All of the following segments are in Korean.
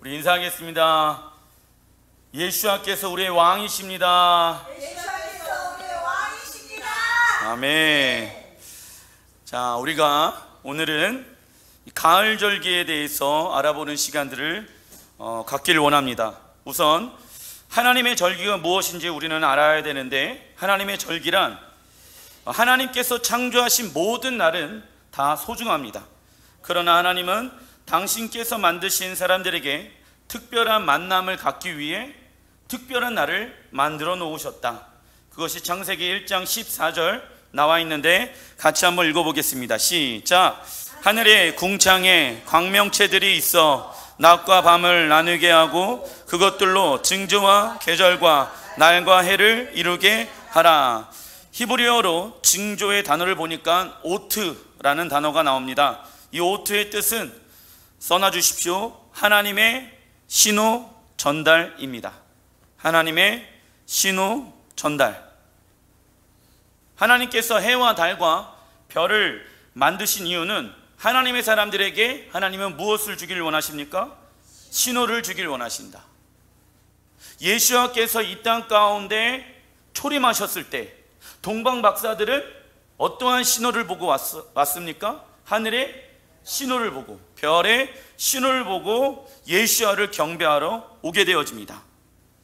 우리 인사하겠습니다. 예수께서 우리의 왕이십니다. 예수께서 우리의 왕이십니다. 아멘. 자, 우리가 오늘은 가을 절기에 대해서 알아보는 시간들을 갖기를 원합니다. 우선 하나님의 절기가 무엇인지 우리는 알아야 되는데, 하나님의 절기란 하나님께서 창조하신 모든 날은 다 소중합니다. 그러나 하나님은 당신께서 만드신 사람들에게 특별한 만남을 갖기 위해 특별한 날을 만들어 놓으셨다. 그것이 창세기 1장 14절 나와 있는데 같이 한번 읽어보겠습니다. 시작. 하늘에 궁창에 광명체들이 있어 낮과 밤을 나누게 하고 그것들로 징조와 계절과 날과 해를 이루게 하라. 히브리어로 징조의 단어를 보니까 오트라는 단어가 나옵니다. 이 오트의 뜻은 써놔 주십시오. 하나님의 신호 전달입니다. 하나님의 신호 전달. 하나님께서 해와 달과 별을 만드신 이유는 하나님의 사람들에게 하나님은 무엇을 주기를 원하십니까? 신호를 주기를 원하신다. 예수께서 이 땅 가운데 초림하셨을 때 동방 박사들은 어떠한 신호를 보고 왔습니까? 하늘의 신호를 보고, 별의 신호를 보고 예수를 경배하러 오게 되어집니다.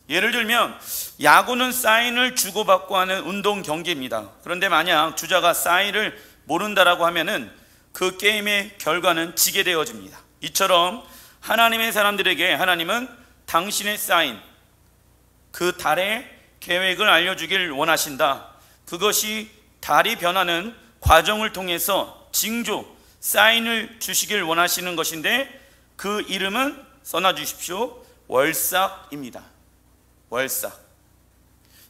예를 들면 야구는 사인을 주고받고 하는 운동 경기입니다. 그런데 만약 주자가 사인을 모른다라고 하면은 그 게임의 결과는 지게 되어집니다. 이처럼 하나님의 사람들에게 하나님은 당신의 사인, 그 달의 계획을 알려주길 원하신다. 그것이 달이 변하는 과정을 통해서 징조, 사인을 주시길 원하시는 것인데, 그 이름은 써놔 주십시오. 월삭입니다. 월삭.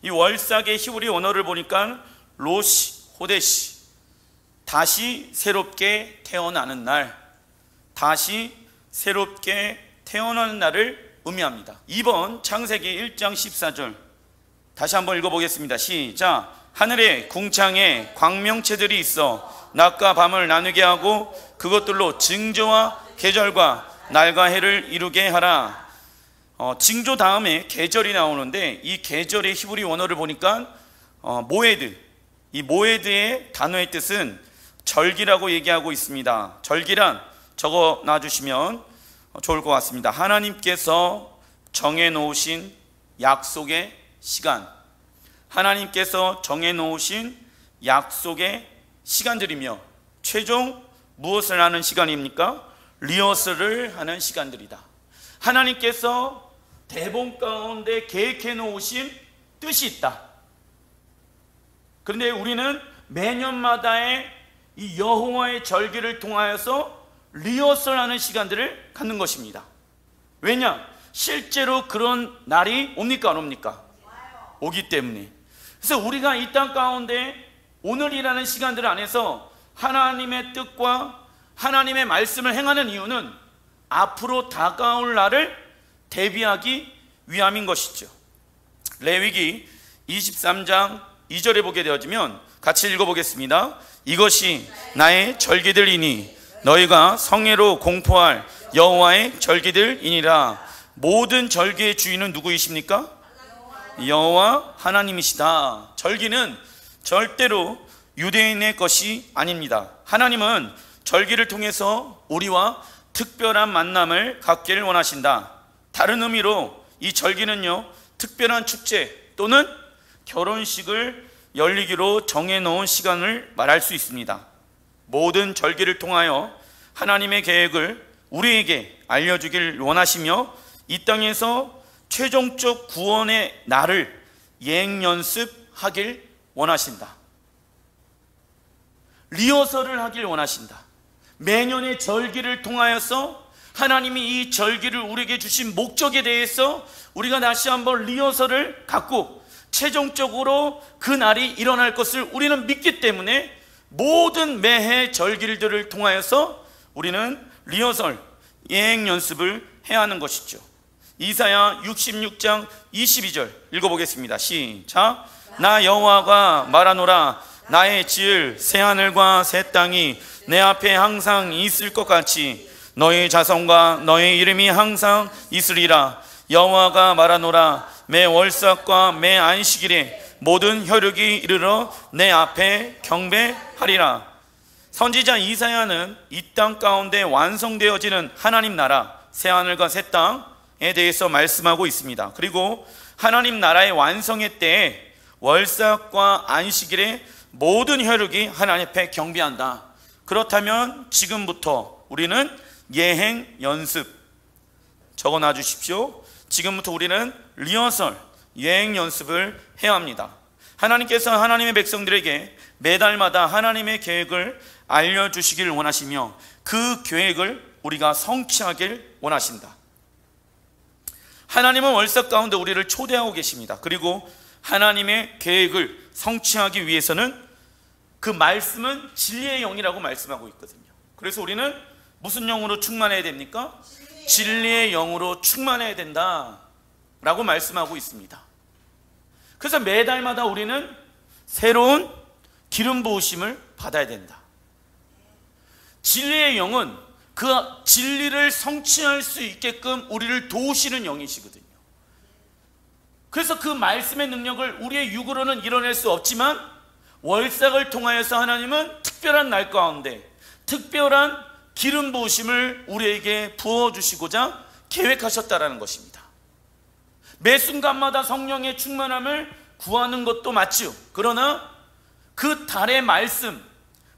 이 월삭의 히브리 원어를 보니까 로시, 호데시, 다시 새롭게 태어나는 날, 다시 새롭게 태어나는 날을 의미합니다. 2번 창세기 1장 14절 다시 한번 읽어보겠습니다. 시작. 하늘에 궁창에 광명체들이 있어 낮과 밤을 나누게 하고 그것들로 징조와 계절과 날과 해를 이루게 하라. 징조 다음에 계절이 나오는데, 이 계절의 히브리 원어를 보니까 모에드, 이 모에드의 단어의 뜻은 절기라고 얘기하고 있습니다. 절기란 적어 놔주시면 좋을 것 같습니다. 하나님께서 정해놓으신 약속의 시간, 하나님께서 정해놓으신 약속의 시간들이며, 최종 무엇을 하는 시간입니까? 리허설을 하는 시간들이다. 하나님께서 대본 가운데 계획해 놓으신 뜻이 있다. 그런데 우리는 매년마다의 이 여호와의 절기를 통하여서 리허설하는 시간들을 갖는 것입니다. 왜냐? 실제로 그런 날이 옵니까 안 옵니까? 오기 때문에. 그래서 우리가 이 땅 가운데 오늘이라는 시간들 안에서 하나님의 뜻과 하나님의 말씀을 행하는 이유는 앞으로 다가올 날을 대비하기 위함인 것이죠. 레위기 23장 2절에 보게 되어지면 같이 읽어보겠습니다. 이것이 나의 절기들이니 너희가 성회로 공포할 여호와의 절기들이니라. 모든 절기의 주인은 누구이십니까? 여호와 하나님이시다. 절기는 절대로 유대인의 것이 아닙니다. 하나님은 절기를 통해서 우리와 특별한 만남을 갖기를 원하신다. 다른 의미로 이 절기는요, 특별한 축제 또는 결혼식을 열리기로 정해놓은 시간을 말할 수 있습니다. 모든 절기를 통하여 하나님의 계획을 우리에게 알려주길 원하시며, 이 땅에서 최종적 구원의 날을 예행연습하길 원하신다. 리허설을 하길 원하신다. 매년의 절기를 통하여서 하나님이 이 절기를 우리에게 주신 목적에 대해서 우리가 다시 한번 리허설을 갖고 최종적으로 그 날이 일어날 것을 우리는 믿기 때문에 모든 매해 절기들을 통하여서 우리는 리허설, 예행 연습을 해야 하는 것이죠. 이사야 66장 22절 읽어보겠습니다. 시작. 나 여호와가 말하노라. 나의 지을 새하늘과 새 땅이 내 앞에 항상 있을 것 같이 너희 자손과 너희 이름이 항상 있으리라. 여호와가 말하노라. 매 월삭과 매 안식일에 모든 혈육이 이르러 내 앞에 경배하리라. 선지자 이사야는 이 땅 가운데 완성되어지는 하나님 나라, 새하늘과 새 땅에 대해서 말씀하고 있습니다. 그리고 하나님 나라의 완성의 때에 월삭과 안식일에 모든 혈육이 하나님 앞에 경배한다. 그렇다면 지금부터 우리는 예행 연습 적어놔 주십시오. 지금부터 우리는 리허설, 예행 연습을 해야 합니다. 하나님께서 하나님의 백성들에게 매달마다 하나님의 계획을 알려주시길 원하시며 그 계획을 우리가 성취하길 원하신다. 하나님은 월삭 가운데 우리를 초대하고 계십니다. 그리고 하나님의 계획을 성취하기 위해서는 그 말씀은 진리의 영이라고 말씀하고 있거든요. 그래서 우리는 무슨 영으로 충만해야 됩니까? 진리의 영으로 충만해야 된다 라고 말씀하고 있습니다. 그래서 매달마다 우리는 새로운 기름 부으심을 받아야 된다. 진리의 영은 그 진리를 성취할 수 있게끔 우리를 도우시는 영이시거든요. 그래서 그 말씀의 능력을 우리의 육으로는 이뤄낼 수 없지만 월삭을 통하여서 하나님은 특별한 날 가운데 특별한 기름 부으심을 우리에게 부어주시고자 계획하셨다라는 것입니다. 매 순간마다 성령의 충만함을 구하는 것도 맞지요. 그러나 그 달의 말씀,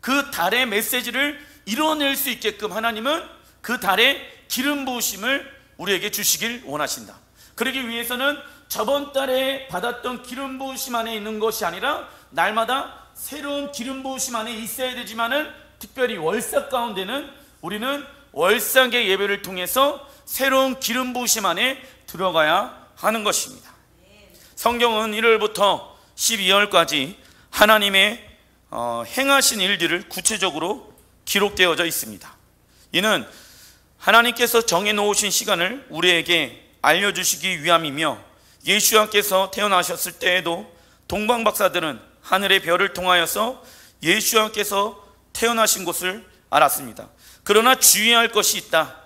그 달의 메시지를 이뤄낼 수 있게끔 하나님은 그 달의 기름 부으심을 우리에게 주시길 원하신다. 그러기 위해서는 저번 달에 받았던 기름 부으심 안에 있는 것이 아니라 날마다 새로운 기름 부으심 안에 있어야 되지만은 특별히 월삭 가운데는 우리는 월삭의 예배를 통해서 새로운 기름 부으심 안에 들어가야 하는 것입니다. 성경은 1월부터 12월까지 하나님의 행하신 일들을 구체적으로 기록되어져 있습니다. 이는 하나님께서 정해놓으신 시간을 우리에게 알려주시기 위함이며 예수와께서 태어나셨을 때에도 동방박사들은 하늘의 별을 통하여서 예수와께서 태어나신 곳을 알았습니다. 그러나 주의할 것이 있다.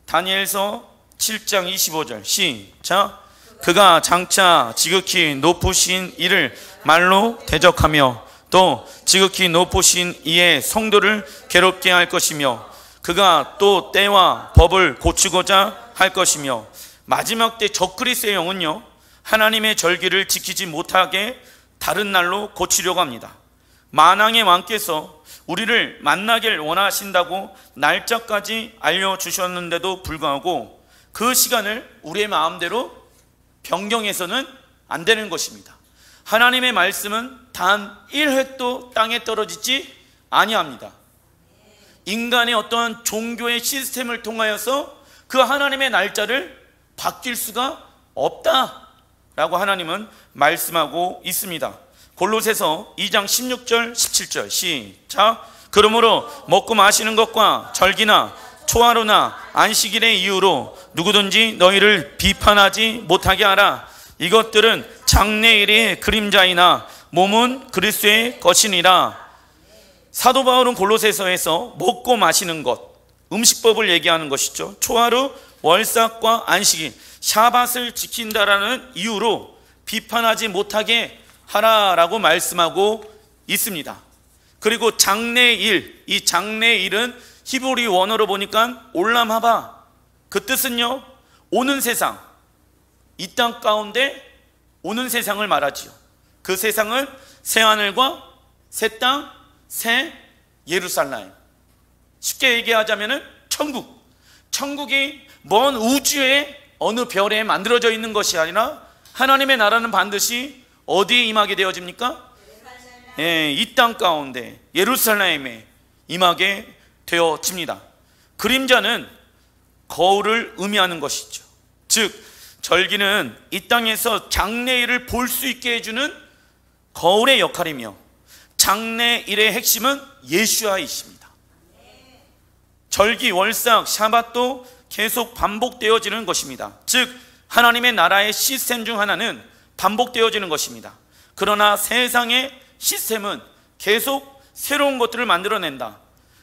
다니엘서 7장 25절 시작. 그가 장차 지극히 높으신 이를 말로 대적하며 또 지극히 높으신 이의 성도를 괴롭게 할 것이며 그가 또 때와 법을 고치고자 할 것이며 마지막 때 적그리스의 영은요 하나님의 절기를 지키지 못하게 다른 날로 고치려고 합니다. 만왕의 왕께서 우리를 만나길 원하신다고 날짜까지 알려주셨는데도 불구하고 그 시간을 우리의 마음대로 변경해서는 안 되는 것입니다. 하나님의 말씀은 단 1획도 땅에 떨어지지 아니합니다. 인간의 어떠한 종교의 시스템을 통하여서 그 하나님의 날짜를 바뀔 수가 없다라고 하나님은 말씀하고 있습니다. 골로새서 2장 16절 17절 시작. 그러므로 먹고 마시는 것과 절기나 초하루나 안식일의 이유로 누구든지 너희를 비판하지 못하게 하라. 이것들은 장래일의 그림자이나 몸은 그리스도의 것이니라. 사도 바울은 골로새서에서 먹고 마시는 것, 음식법을 얘기하는 것이죠. 초하루, 월삭과 안식일, 샤밧을 지킨다라는 이유로 비판하지 못하게 하라라고 말씀하고 있습니다. 그리고 장래일, 이 장래일은 히브리 원어로 보니까 올람하바, 그 뜻은요 오는 세상, 이 땅 가운데 오는 세상을 말하지요. 그 세상은 새하늘과 새 땅, 새 예루살렘. 쉽게 얘기하자면은 천국. 천국이 먼 우주의 어느 별에 만들어져 있는 것이 아니라 하나님의 나라는 반드시 어디에 임하게 되어집니까? 이 땅 가운데 예루살렘에 임하게 되어집니다. 그림자는 거울을 의미하는 것이죠. 즉 절기는 이 땅에서 장래일을 볼 수 있게 해주는 거울의 역할이며 장래일의 핵심은 예수아이십니다. 절기, 월삭, 샤밧도 계속 반복되어지는 것입니다. 즉 하나님의 나라의 시스템 중 하나는 반복되어지는 것입니다. 그러나 세상의 시스템은 계속 새로운 것들을 만들어낸다.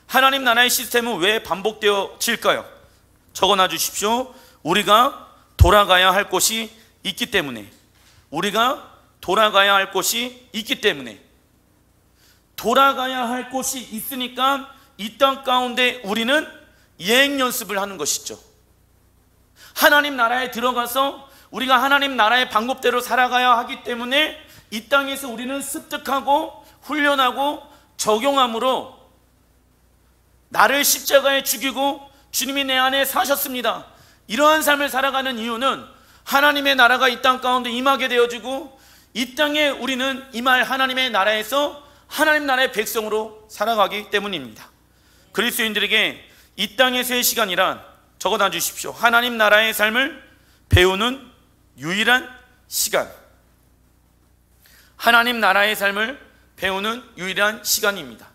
하나님 나라의 시스템은 왜 반복되어질까요? 적어놔 주십시오. 우리가 돌아가야 할 곳이 있기 때문에. 우리가 돌아가야 할 곳이 있기 때문에. 돌아가야 할 곳이 있으니까 이 땅 가운데 우리는 예행 연습을 하는 것이죠. 하나님 나라에 들어가서 우리가 하나님 나라의 방법대로 살아가야 하기 때문에 이 땅에서 우리는 습득하고 훈련하고 적용함으로 나를 십자가에 죽이고 주님이 내 안에 사셨습니다. 이러한 삶을 살아가는 이유는 하나님의 나라가 이 땅 가운데 임하게 되어지고 이 땅에 우리는 임할 하나님의 나라에서 하나님 나라의 백성으로 살아가기 때문입니다. 그리스도인들에게 이 땅에서의 시간이란 적어놔 주십시오. 하나님 나라의 삶을 배우는 유일한 시간. 하나님 나라의 삶을 배우는 유일한 시간입니다.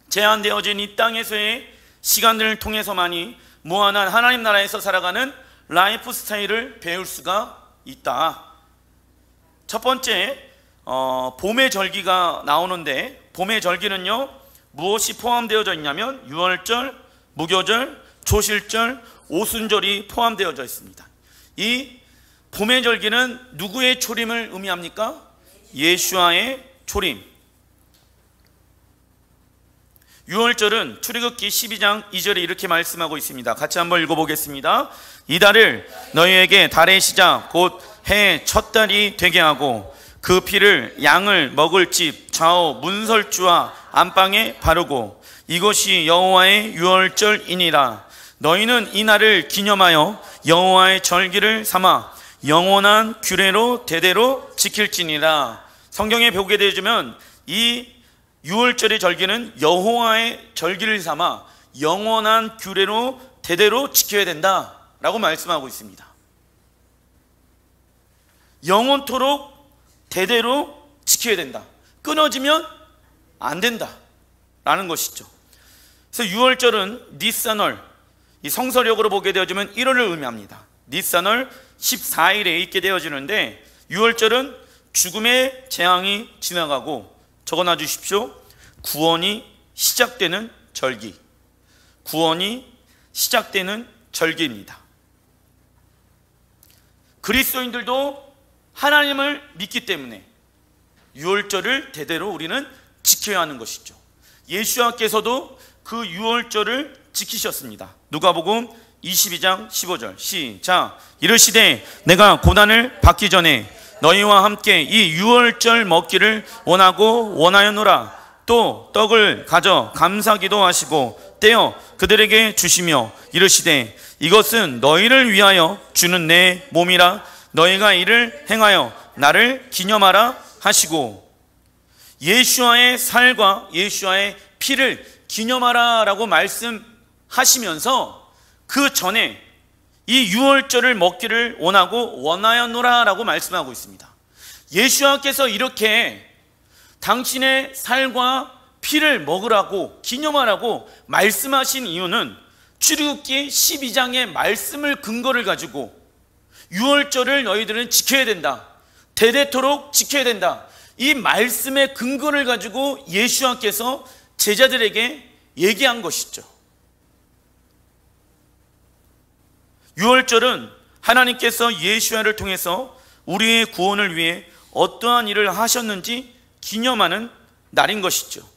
제한되어진 이 땅에서의 시간들을 통해서만이 무한한 하나님 나라에서 살아가는 라이프 스타일을 배울 수가 있다. 첫 번째, 봄의 절기가 나오는데, 봄의 절기는요 무엇이 포함되어져 있냐면 유월절, 무교절, 조실절, 오순절이 포함되어져 있습니다. 이 봄의 절기는 누구의 초림을 의미합니까? 예수와의 초림. 유월절은 출애굽기 12장 2절에 이렇게 말씀하고 있습니다. 같이 한번 읽어보겠습니다. 이달을 너희에게 달의 시작 곧 해의 첫 달이 되게 하고 그 피를 양을 먹을 집 좌우 문설주와 안방에 바르고 이것이 여호와의 유월절이니라. 너희는 이 날을 기념하여 여호와의 절기를 삼아 영원한 규례로 대대로 지킬지니라. 성경에 보게 되어지면 이 유월절의 절기는 여호와의 절기를 삼아 영원한 규례로 대대로 지켜야 된다라고 말씀하고 있습니다. 영원토록 대대로 지켜야 된다. 끊어지면 안 된다 라는 것이죠. 그래서 유월절은 니산월, 이 성서력으로 보게 되어지면 1월을 의미합니다. 니산월 14일에 있게 되어지는데 유월절은 죽음의 재앙이 지나가고 적어놔 주십시오. 구원이 시작되는 절기. 구원이 시작되는 절기입니다. 그리스도인들도 하나님을 믿기 때문에 유월절을 대대로 우리는 지켜야 하는 것이죠. 예수님께서도 그 유월절을 지키셨습니다. 누가복음 22장 15절 시작. 이르시되 내가 고난을 받기 전에 너희와 함께 이 유월절 먹기를 원하고 원하였노라. 또 떡을 가져 감사기도 하시고 떼어 그들에게 주시며 이르시되 이것은 너희를 위하여 주는 내 몸이라. 너희가 이를 행하여 나를 기념하라 하시고, 예수와의 살과 예수와의 피를 기념하라 라고 말씀하시면서 그 전에 이 유월절을 먹기를 원하고 원하였노라 라고 말씀하고 있습니다. 예수와께서 이렇게 당신의 살과 피를 먹으라고 기념하라고 말씀하신 이유는 출애굽기 12장의 말씀을 근거를 가지고 유월절을 너희들은 지켜야 된다, 대대토록 지켜야 된다, 이 말씀의 근거를 가지고 예수와께서 제자들에게 얘기한 것이죠. 유월절은 하나님께서 예수와를 통해서 우리의 구원을 위해 어떠한 일을 하셨는지 기념하는 날인 것이죠.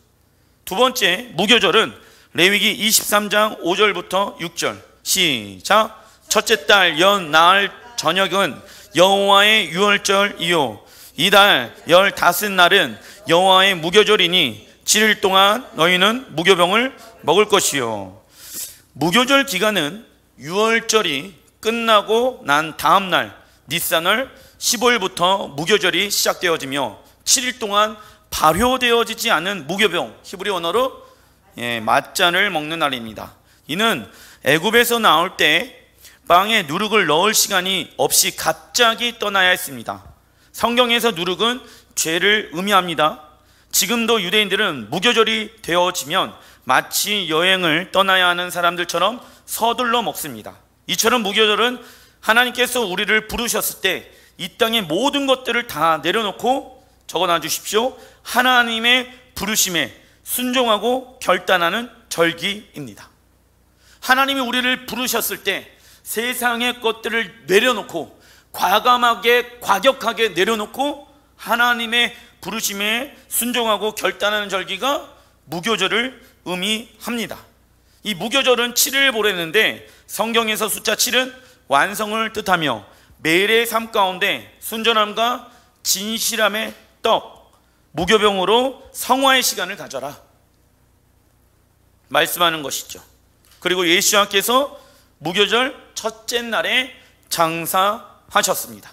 두 번째, 무교절은 레위기 23장 5절부터 6절 시작. 첫째 달 연 나흘 저녁은 여호와의 유월절이요 이달 15날은 여호와의 무교절이니 7일 동안 너희는 무교병을 먹을 것이요. 무교절 기간은 유월절이 끝나고 난 다음 날 니산월 15일부터 무교절이 시작되어지며 7일 동안 발효되어지지 않은 무교병, 히브리 언어로 맞잔을 먹는 날입니다. 이는 애굽에서 나올 때 빵에 누룩을 넣을 시간이 없이 갑자기 떠나야 했습니다. 성경에서 누룩은 죄를 의미합니다. 지금도 유대인들은 무교절이 되어지면 마치 여행을 떠나야 하는 사람들처럼 서둘러 먹습니다. 이처럼 무교절은 하나님께서 우리를 부르셨을 때 이 땅의 모든 것들을 다 내려놓고 적어놔 주십시오. 하나님의 부르심에 순종하고 결단하는 절기입니다. 하나님이 우리를 부르셨을 때 세상의 것들을 내려놓고 과격하게 내려놓고 하나님의 부르심에 순종하고 결단하는 절기가 무교절을 의미합니다. 이 무교절은 7일 보내는데 성경에서 숫자 7은 완성을 뜻하며 매일의 삶 가운데 순전함과 진실함의 떡, 무교병으로 성화의 시간을 가져라 말씀하는 것이죠. 그리고 예수님께서 무교절 첫째 날에 장사하셨습니다.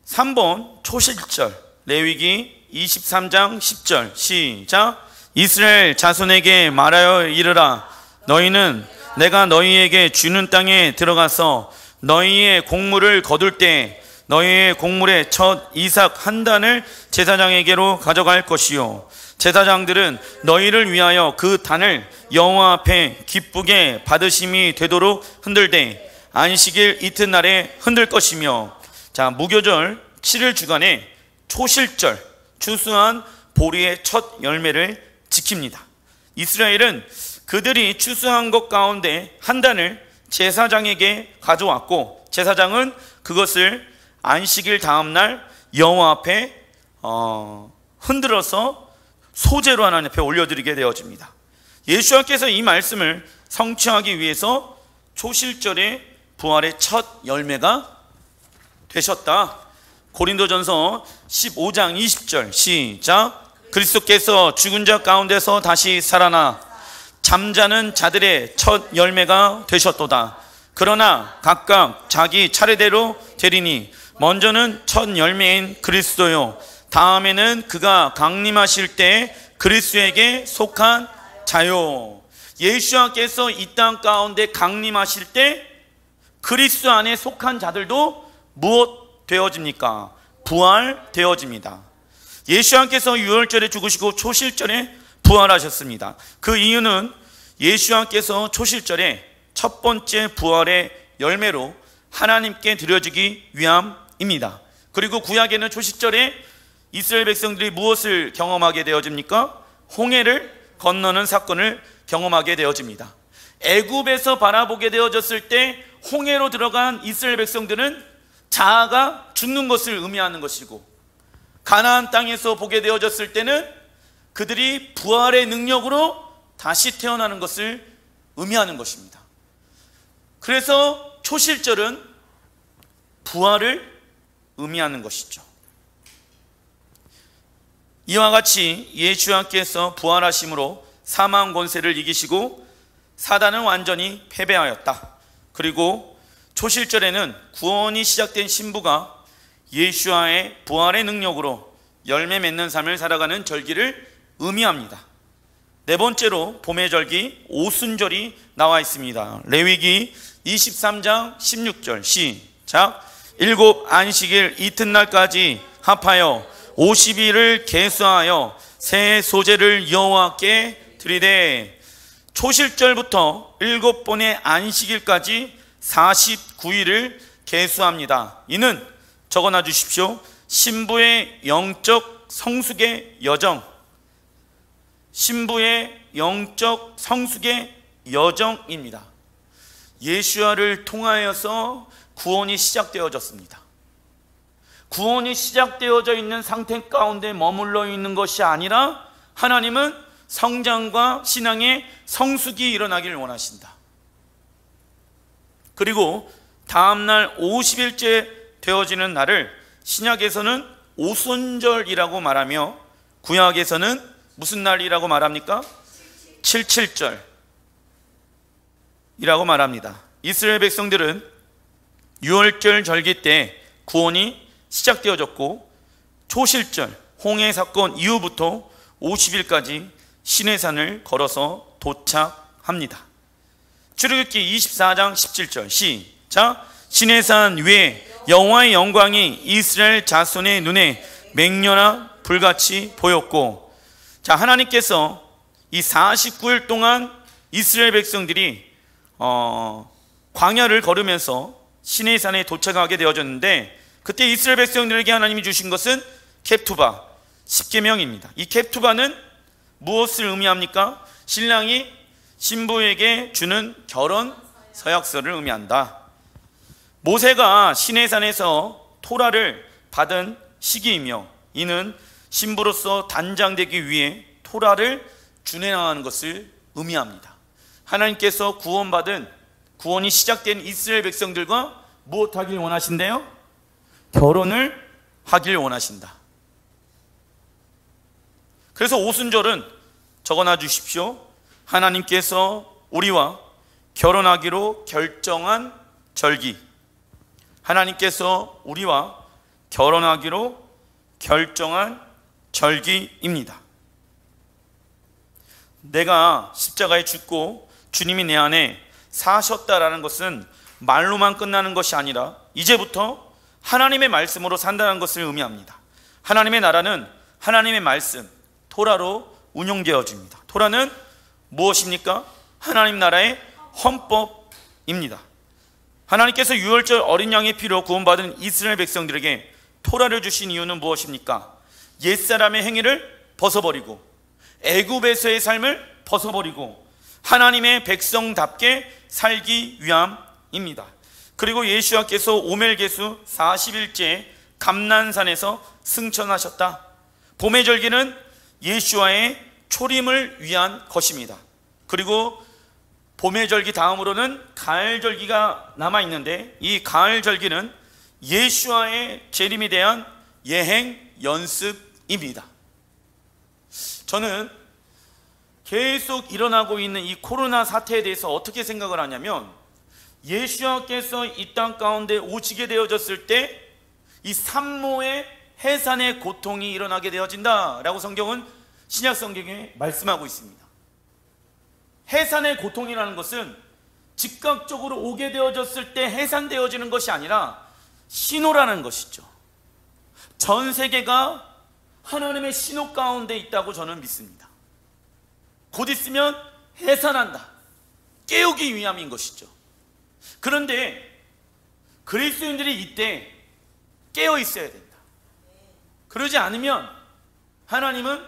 3번 초실절, 레위기 23장 10절 시작. 이스라엘 자손에게 말하여 이르라. 너희는 내가 너희에게 주는 땅에 들어가서 너희의 곡물을 거둘 때 너희의 곡물의 첫 이삭 한 단을 제사장에게로 가져갈 것이요, 제사장들은 너희를 위하여 그 단을 여호와 앞에 기쁘게 받으심이 되도록 흔들되 안식일 이튿날에 흔들 것이며. 자, 무교절 7일 주간에 초실절, 추수한 보리의 첫 열매를 지킵니다. 이스라엘은 그들이 추수한 것 가운데 한 단을 제사장에게 가져왔고, 제사장은 그것을 안식일 다음날 여호와 앞에 흔들어서 소제로 하나님 앞에 올려드리게 되어집니다. 예수님께서 이 말씀을 성취하기 위해서 초실절에 부활의 첫 열매가 되셨다. 고린도전서 15장 20절 시작. 그리스도께서 죽은 자 가운데서 다시 살아나 잠자는 자들의 첫 열매가 되셨도다. 그러나 각각 자기 차례대로 되리니 먼저는 첫 열매인 그리스도요, 다음에는 그가 강림하실 때 그리스도에게 속한 자요. 예수님께서 이 땅 가운데 강림하실 때 그리스도 안에 속한 자들도 무엇 되어집니까? 부활되어집니다. 예수님께서 유월절에 죽으시고 초실절에 부활하셨습니다. 그 이유는 예수님께서 초실절에 첫 번째 부활의 열매로 하나님께 드려지기 위함입니다. 그리고 구약에는 초실절에 이스라엘 백성들이 무엇을 경험하게 되어집니까? 홍해를 건너는 사건을 경험하게 되어집니다. 애굽에서 바라보게 되어졌을 때 홍해로 들어간 이스라엘 백성들은 자아가 죽는 것을 의미하는 것이고, 가나안 땅에서 보게 되어졌을 때는 그들이 부활의 능력으로 다시 태어나는 것을 의미하는 것입니다. 그래서 초실절은 부활을 의미하는 것이죠. 이와 같이 예수님께서 부활하심으로 사망 권세를 이기시고 사단은 완전히 패배하였다. 그리고 초실절에는 구원이 시작된 신부가 예수와의 부활의 능력으로 열매 맺는 삶을 살아가는 절기를 의미합니다. 네 번째로 봄의 절기 오순절이 나와 있습니다. 레위기 23장 16절 시작. 일곱 안식일 이튿날까지 합하여 50일을 계수하여 새 소제를 여호와께 드리되, 초실절부터 7번의 안식일까지 49일을 계수합니다. 이는 적어놔 주십시오. 신부의 영적 성숙의 여정, 신부의 영적 성숙의 여정입니다. 예수와를 통하여서 구원이 시작되어졌습니다. 구원이 시작되어져 있는 상태 가운데 머물러 있는 것이 아니라 하나님은 성장과 신앙의 성숙이 일어나기를 원하신다. 그리고 다음날 50일째 되어지는 날을 신약에서는 오순절이라고 말하며 구약에서는 무슨 날이라고 말합니까? 77절이라고 말합니다. 이스라엘 백성들은 유월절 절기 때 구원이 시작되어졌고, 초실절 홍해 사건 이후부터 50일까지 시내산을 걸어서 도착합니다. 출애굽기 24장 17절 시작. 시내산 위에 여호와의 영광이 이스라엘 자손의 눈에 맹렬한 불같이 보였고, 자, 하나님께서 이 49일 동안 이스라엘 백성들이 광야를 걸으면서 시내산에 도착하게 되어졌는데, 그때 이스라엘 백성들에게 하나님이 주신 것은 캡투바 10계명입니다. 이 캡투바는 무엇을 의미합니까? 신랑이 신부에게 주는 결혼 서약서를 의미한다. 모세가 시내산에서 토라를 받은 시기이며 이는 신부로서 단장되기 위해 토라를 준행하는 것을 의미합니다. 하나님께서 구원이 시작된 이스라엘 백성들과 무엇하길 원하신대요? 결혼을 하길 원하신다. 그래서 오순절은 적어놔 주십시오. 하나님께서 우리와 결혼하기로 결정한 절기. 하나님께서 우리와 결혼하기로 결정한 절기입니다. 내가 십자가에 죽고 주님이 내 안에 사셨다라는 것은 말로만 끝나는 것이 아니라 이제부터 하나님의 말씀으로 산다는 것을 의미합니다. 하나님의 나라는 하나님의 말씀, 토라로 운용되어집니다. 토라는 무엇입니까? 하나님 나라의 헌법입니다. 하나님께서 유월절 어린 양의 피로 구원받은 이스라엘 백성들에게 토라를 주신 이유는 무엇입니까? 옛사람의 행위를 벗어버리고 애굽에서의 삶을 벗어버리고 하나님의 백성답게 살기 위함입니다. 그리고 예수와께서 오멜개수 40일째 감난산에서 승천하셨다. 봄의 절기는 예수와의 초림을 위한 것입니다. 그리고 봄의 절기 다음으로는 가을 절기가 남아있는데 이 가을 절기는 예수와의 재림에 대한 예행 연습입니다. 저는 계속 일어나고 있는 이 코로나 사태에 대해서 어떻게 생각을 하냐면 예수와께서 이 땅 가운데 오시게 되어졌을 때 이 산모의 해산의 고통이 일어나게 되어진다라고 성경은 신약 성경에 말씀하고 있습니다. 해산의 고통이라는 것은 즉각적으로 오게 되어졌을 때 해산되어지는 것이 아니라 신호라는 것이죠. 전 세계가 하나님의 신호 가운데 있다고 저는 믿습니다. 곧 있으면 해산한다. 깨우기 위함인 것이죠. 그런데 그리스도인들이 이때 깨어 있어야 된다. 그러지 않으면 하나님은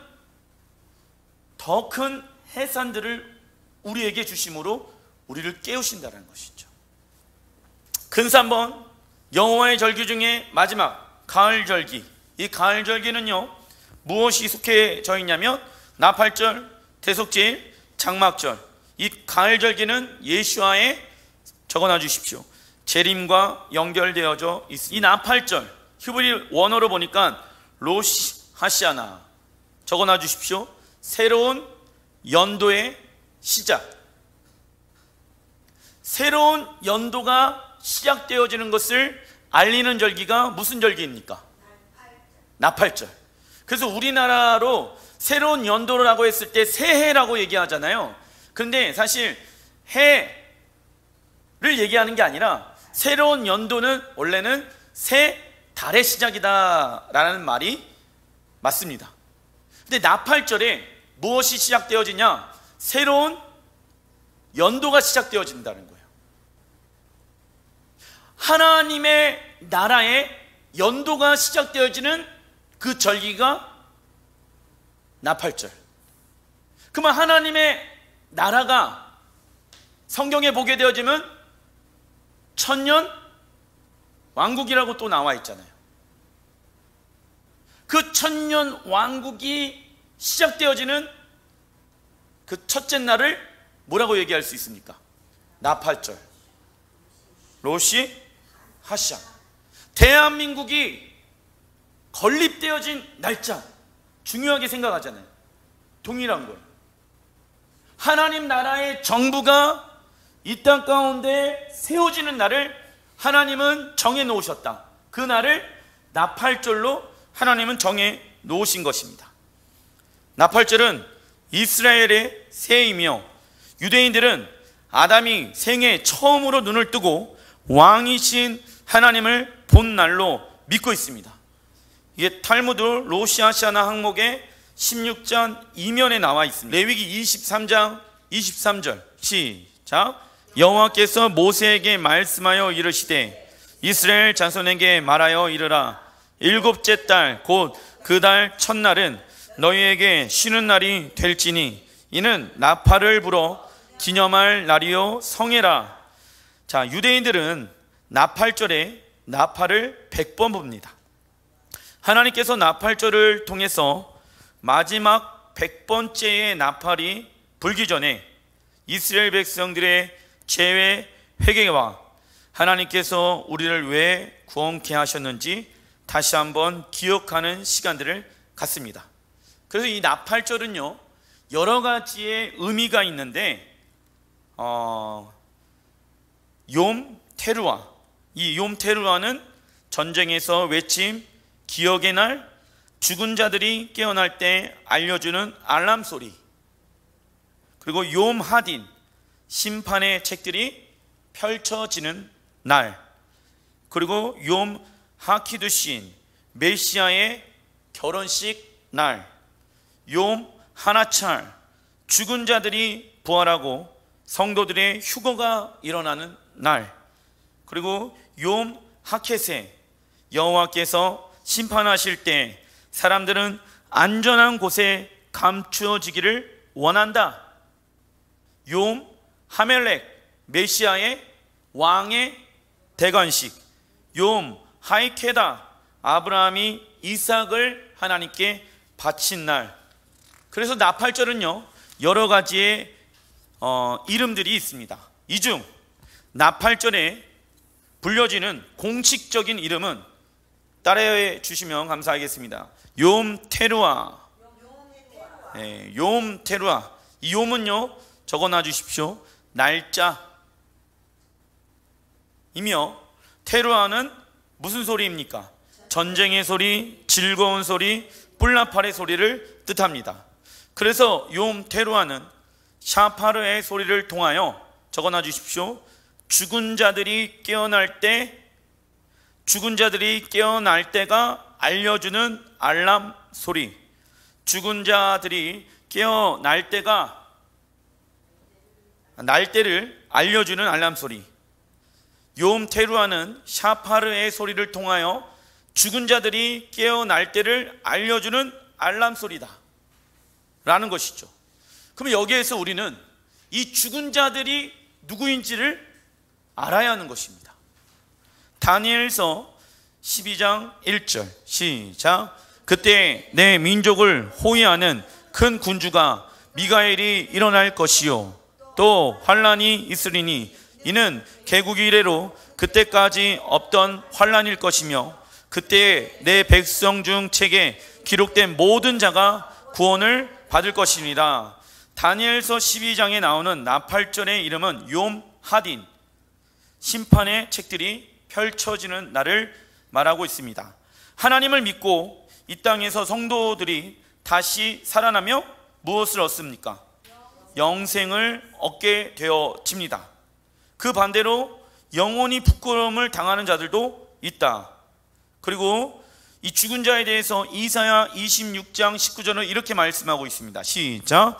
더 큰 해산들을 우리에게 주심으로 우리를 깨우신다는 것이죠. 근산번 여호와의 절기 중에 마지막 가을 절기. 이 가을 절기는요 무엇이 속해져 있냐면 나팔절, 대속제일, 장막절. 이 가을 절기는 예수와의 적어놔 주십시오. 재림과 연결되어져 있습니다. 이 나팔절 히브리 원어로 보니까 로시 하시아나 적어놔 주십시오. 새로운 연도의 시작. 새로운 연도가 시작되어지는 것을 알리는 절기가 무슨 절기입니까? 나팔절. 그래서 우리나라로 새로운 연도라고 했을 때 새해라고 얘기하잖아요. 그런데 사실 해를 얘기하는 게 아니라 새로운 연도는 원래는 새 달의 시작이다라는 말이 맞습니다. 근데 나팔절에 무엇이 시작되어지냐? 새로운 연도가 시작되어진다는 거예요. 하나님의 나라의 연도가 시작되어지는 그 절기가 나팔절. 그러면 하나님의 나라가 성경에 보게 되어지면 천년 왕국이라고 또 나와 있잖아요. 그 천년 왕국이 시작되어지는 그 첫째 날을 뭐라고 얘기할 수 있습니까? 나팔절. 로시 하시아. 대한민국이 건립되어진 날짜 중요하게 생각하잖아요. 동일한 걸. 하나님 나라의 정부가 이 땅 가운데 세워지는 날을 하나님은 정해 놓으셨다. 그 날을 나팔절로 하나님은 정해 놓으신 것입니다. 나팔절은 이스라엘의 새해이며 유대인들은 아담이 생애 처음으로 눈을 뜨고 왕이신 하나님을 본 날로 믿고 있습니다. 이게 탈무드 로시아시아나 항목의 16장 2면에 나와 있습니다. 레위기 23장 23절 시작. 여호와께서 모세에게 말씀하여 이르시되 이스라엘 자손에게 말하여 이르라. 일곱째 달 곧 그 달 첫날은 너희에게 쉬는 날이 될지니 이는 나팔을 불어 기념할 날이요 성회라. 자, 유대인들은 나팔절에 나팔을 100번 붑니다. 하나님께서 나팔절을 통해서 마지막 100번째의 나팔이 불기 전에 이스라엘 백성들의 죄의 회개와 하나님께서 우리를 왜 구원케 하셨는지 다시 한번 기억하는 시간들을 갖습니다. 그래서 이 나팔절은요, 여러 가지의 의미가 있는데 욤 테루아, 이 욤 테루아는 전쟁에서 외침, 기억의 날, 죽은 자들이 깨어날 때 알려주는 알람 소리, 그리고 욤 하딘, 심판의 책들이 펼쳐지는 날, 그리고 욤 하키두신, 메시아의 결혼식 날, 욤 하나찰, 죽은 자들이 부활하고 성도들의 휴거가 일어나는 날, 그리고 욤 하케세, 여호와께서 심판하실 때 사람들은 안전한 곳에 감추어지기를 원한다. 욤 하멜렉, 메시아의 왕의 대관식, 욤 하이케다, 아브라함이 이삭을 하나님께 바친 날. 그래서 나팔절은요, 여러 가지의 이름들이 있습니다. 이 중 나팔절에 불려지는 공식적인 이름은 따라해 주시면 감사하겠습니다. 욤 테루아. 네, 욤 테루아. 이 욤은요, 적어놔 주십시오. 날짜이며, 테루아는 무슨 소리입니까? 전쟁의 소리, 즐거운 소리, 뿔나팔의 소리를 뜻합니다. 그래서 욤 테루아는 샤파르의 소리를 통하여, 적어놔 주십시오. 죽은 자들이 깨어날 때가 알려주는 알람 소리, 죽은 자들이 깨어날 때가 날 때를 알려주는 알람 소리. 욤 테루아는 샤파르의 소리를 통하여 죽은 자들이 깨어날 때를 알려주는 알람 소리다 라는 것이죠. 그럼 여기에서 우리는 이 죽은 자들이 누구인지를 알아야 하는 것입니다. 다니엘서 12장 1절 시작. 그때 내 민족을 호위하는 큰 군주가 미가엘이 일어날 것이요 또 환란이 있으리니 이는 개국 이래로 그때까지 없던 환란일 것이며 그때 내 백성 중 책에 기록된 모든 자가 구원을 받을 것입니다. 다니엘서 12장에 나오는 나팔절의 이름은 욤 하딘, 심판의 책들이 펼쳐지는 날을 말하고 있습니다. 하나님을 믿고 이 땅에서 성도들이 다시 살아나며 무엇을 얻습니까? 영생을 얻게 되어집니다. 그 반대로 영원히 부끄러움을 당하는 자들도 있다. 그리고 이 죽은 자에 대해서 이사야 26장 19절은 이렇게 말씀하고 있습니다. 시작.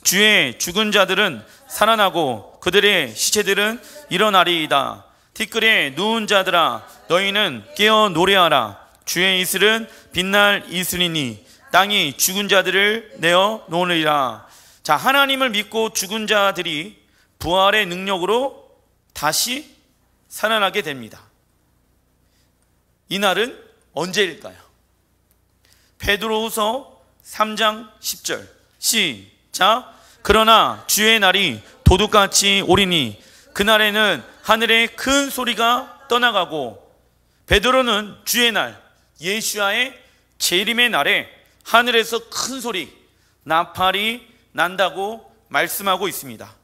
주의 죽은 자들은 살아나고 그들의 시체들은 일어나리이다. 티끌에 누운 자들아 너희는 깨어 노래하라. 주의 이슬은 빛날 이슬이니 땅이 죽은 자들을 내어 놓으리라. 자, 하나님을 믿고 죽은 자들이 부활의 능력으로 다시 살아나게 됩니다. 이 날은 언제일까요? 베드로후서 3장 10절 시작. 그러나 주의 날이 도둑같이 오리니 그날에는 하늘에 큰 소리가 떠나가고. 베드로는 주의 날, 예수와의 재림의 날에 하늘에서 큰 소리, 나팔이 난다고 말씀하고 있습니다.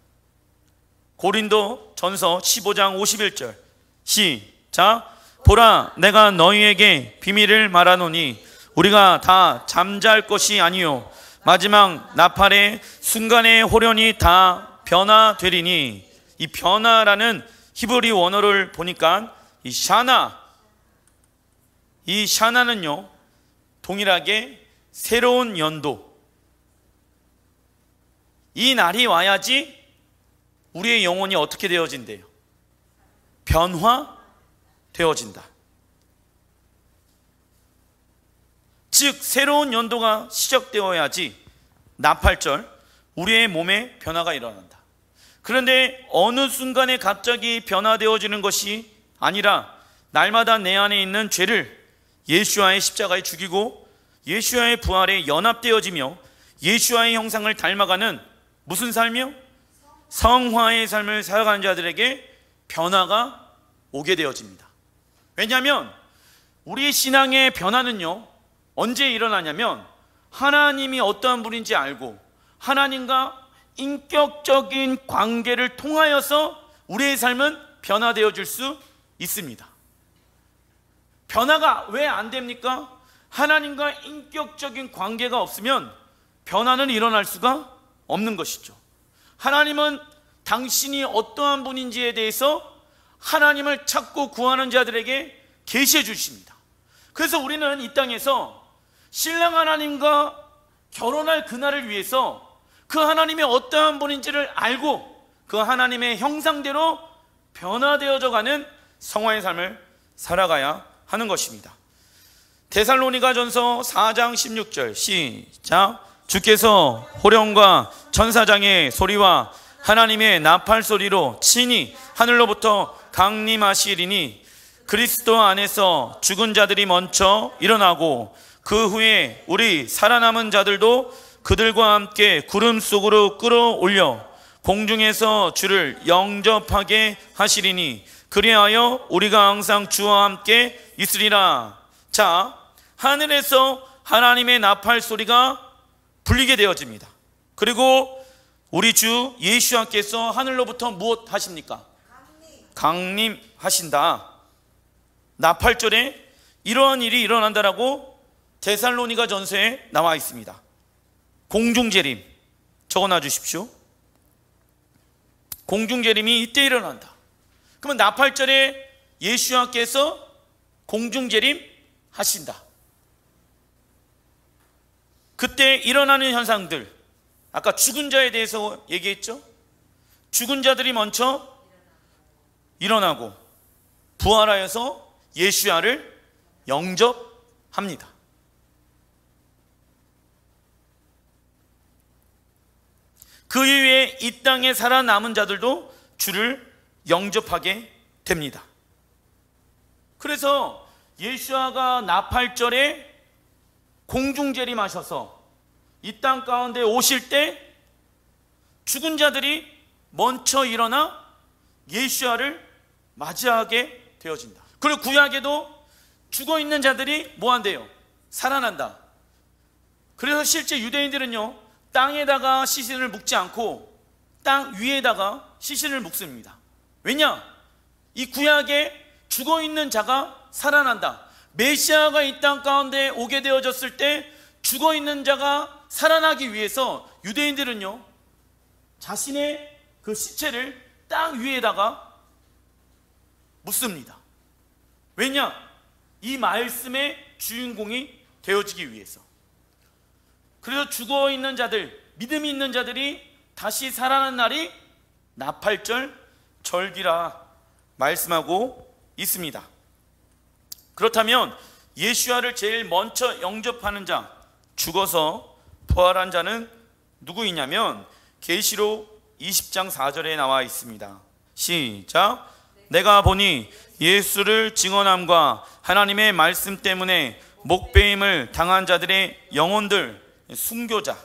고린도 전서 15장 51절 시작. 보라 내가 너희에게 비밀을 말하노니 우리가 다 잠잘 것이 아니요 마지막 나팔의 순간의 호련이 다 변화되리니. 이 변화라는 히브리 원어를 보니까 이 샤나는요 동일하게 새로운 연도, 이 날이 와야지 우리의 영혼이 어떻게 되어진대요? 변화되어진다. 즉 새로운 연도가 시작되어야지 나팔절 우리의 몸에 변화가 일어난다. 그런데 어느 순간에 갑자기 변화되어지는 것이 아니라 날마다 내 안에 있는 죄를 예수와의 십자가에 죽이고 예수와의 부활에 연합되어지며 예수와의 형상을 닮아가는 무슨 삶이요? 성화의 삶을 살아가는 자들에게 변화가 오게 되어집니다. 왜냐하면 우리의 신앙의 변화는요, 언제 일어나냐면 하나님이 어떠한 분인지 알고 하나님과 인격적인 관계를 통하여서 우리의 삶은 변화되어질 수 있습니다. 변화가 왜 안 됩니까? 하나님과 인격적인 관계가 없으면 변화는 일어날 수가 없는 것이죠. 하나님은 당신이 어떠한 분인지에 대해서 하나님을 찾고 구하는 자들에게 계시해 주십니다. 그래서 우리는 이 땅에서 신랑 하나님과 결혼할 그날을 위해서 그 하나님이 어떠한 분인지를 알고 그 하나님의 형상대로 변화되어져 가는 성화의 삶을 살아가야 하는 것입니다. 데살로니가전서 4장 16절 시작. 주께서 호령과 천사장의 소리와 하나님의 나팔 소리로 친히 하늘로부터 강림하시리니 그리스도 안에서 죽은 자들이 먼저 일어나고 그 후에 우리 살아남은 자들도 그들과 함께 구름 속으로 끌어올려 공중에서 주를 영접하게 하시리니 그리하여 우리가 항상 주와 함께 있으리라. 자, 하늘에서 하나님의 나팔 소리가 불리게 되어집니다. 그리고 우리 주 예수께서 하늘로부터 무엇 하십니까? 강림하신다. 나팔절에 이러한 일이 일어난다라고 데살로니가 전서에 나와 있습니다. 공중재림 적어놔 주십시오. 공중재림이 이때 일어난다. 그러면 나팔절에 예수께서 공중재림 하신다. 그때 일어나는 현상들, 아까 죽은 자에 대해서 얘기했죠. 죽은 자들이 먼저 일어나고 부활하여서 예수야를 영접합니다. 그 이후에 이 땅에 살아남은 자들도 주를 영접하게 됩니다. 그래서 예수야가 나팔절에 공중재림하셔서 이 땅 가운데 오실 때 죽은 자들이 먼저 일어나 예수야를 맞이하게 되어진다. 그리고 구약에도 죽어있는 자들이 뭐한대요? 살아난다. 그래서 실제 유대인들은요, 땅에다가 시신을 묵지 않고 땅 위에다가 시신을 묵습니다. 왜냐? 이 구약에 죽어있는 자가 살아난다. 메시아가 이 땅 가운데 오게 되어졌을 때 죽어있는 자가 살아나기 위해서 유대인들은요, 자신의 그 시체를 땅 위에다가 묻습니다. 왜냐? 이 말씀의 주인공이 되어지기 위해서. 그래서 죽어있는 자들, 믿음이 있는 자들이 다시 살아나는 날이 나팔절 절기라 말씀하고 있습니다. 그렇다면 예수야를 제일 먼저 영접하는 자, 죽어서 부활한 자는 누구이냐면 계시록 20장 4절에 나와 있습니다. 시작. 내가 보니 예수를 증언함과 하나님의 말씀 때문에 목배임을 당한 자들의 영혼들, 순교자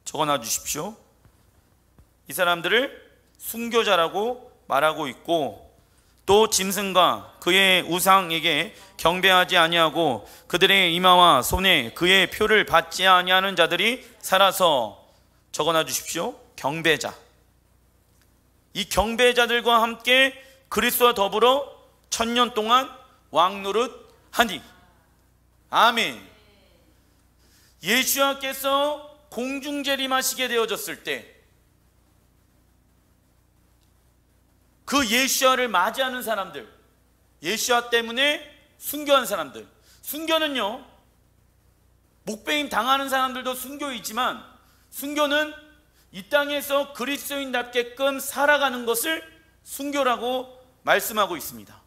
적어놔 주십시오. 이 사람들을 순교자라고 말하고 있고, 또 짐승과 그의 우상에게 경배하지 아니하고 그들의 이마와 손에 그의 표를 받지 아니하는 자들이 살아서 적어놔 주십시오. 경배자. 이 경배자들과 함께 그리스도와 더불어 1000년 동안 왕노릇하니. 아멘. 예수께서 공중재림하시게 되어졌을 때 그 예수야를 맞이하는 사람들, 예수야 때문에 순교한 사람들, 순교는요, 목배임 당하는 사람들도 순교이지만 순교는 이 땅에서 그리스도인답게끔 살아가는 것을 순교라고 말씀하고 있습니다.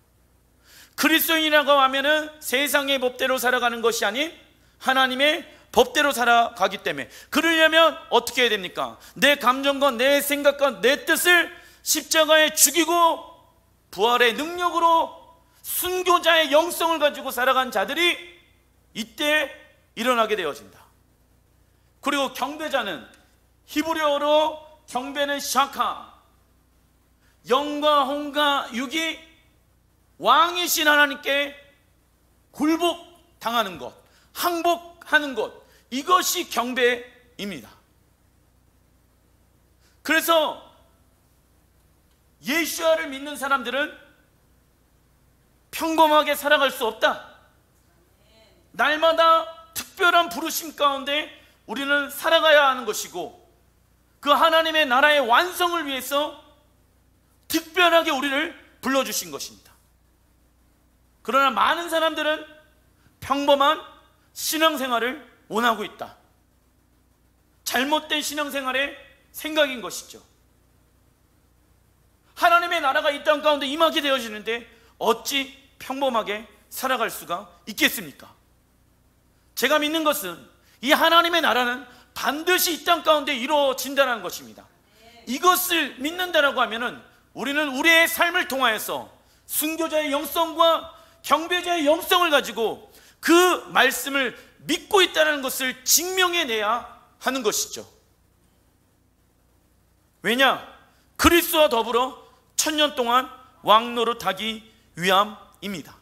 그리스도인이라고 하면은 세상의 법대로 살아가는 것이 아닌 하나님의 법대로 살아가기 때문에. 그러려면 어떻게 해야 됩니까? 내 감정과 내 생각과 내 뜻을 십자가에 죽이고 부활의 능력으로 순교자의 영성을 가지고 살아간 자들이 이때 일어나게 되어진다. 그리고 경배자는 히브리어로 경배는 샤카, 영과 혼과 육이 왕이신 하나님께 굴복당하는 것, 항복하는 것, 이것이 경배입니다. 그래서 예수야를 믿는 사람들은 평범하게 살아갈 수 없다. 날마다 특별한 부르심 가운데 우리는 살아가야 하는 것이고, 그 하나님의 나라의 완성을 위해서 특별하게 우리를 불러주신 것입니다. 그러나 많은 사람들은 평범한 신앙생활을 원하고 있다. 잘못된 신앙생활의 생각인 것이죠. 하나님의 나라가 이 땅 가운데 임하게 되어지는데 어찌 평범하게 살아갈 수가 있겠습니까? 제가 믿는 것은 이 하나님의 나라는 반드시 이 땅 가운데 이루어진다는 것입니다. 이것을 믿는다라고 하면은 우리는 우리의 삶을 통하여서 순교자의 영성과 경배자의 영성을 가지고 그 말씀을 믿고 있다는 것을 증명해내야 하는 것이죠. 왜냐? 그리스도와 더불어 1000년 동안 왕노릇하기 위함입니다.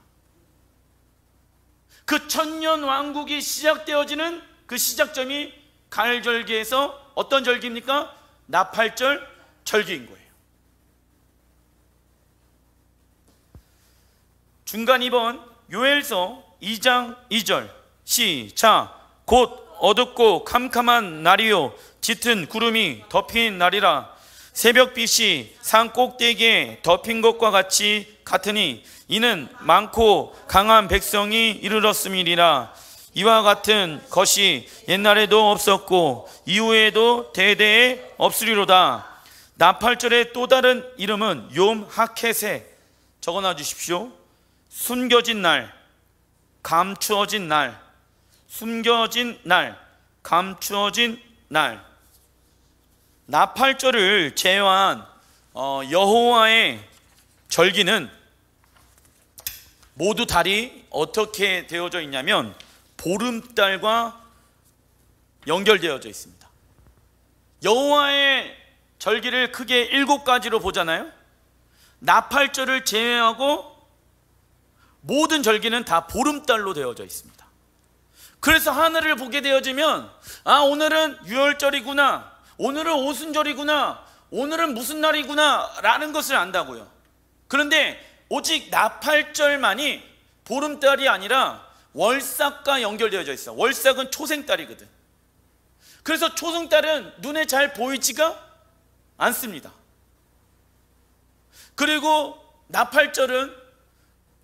그 1000년 왕국이 시작되어지는 그 시작점이 가을절기에서 어떤 절기입니까? 나팔절 절기인 거예요. 중간 2번 요엘서 2장 2절 시작. 곧 어둡고 캄캄한 날이요 짙은 구름이 덮인 날이라. 새벽빛이 산 꼭대기에 덮인 것과 같으니 이는 많고 강한 백성이 이르렀음이니라. 이와 같은 것이 옛날에도 없었고 이후에도 대대에 없으리로다. 나팔절의 또 다른 이름은 욤 하켓에 적어놔 주십시오. 숨겨진 날, 감추어진 날, 숨겨진 날, 감추어진 날. 나팔절을 제외한 여호와의 절기는 모두 달이 어떻게 되어져 있냐면 보름달과 연결되어져 있습니다. 여호와의 절기를 크게 7가지로 보잖아요. 나팔절을 제외하고 모든 절기는 다 보름달로 되어져 있습니다. 그래서 하늘을 보게 되어지면 오늘은 유월절이구나, 오늘은 오순절이구나, 오늘은 무슨 날이구나 라는 것을 안다고요. 그런데 오직 나팔절만이 보름달이 아니라 월삭과 연결되어져 있어요. 월삭은 초생달이거든. 그래서 초생달은 눈에 잘 보이지가 않습니다. 그리고 나팔절은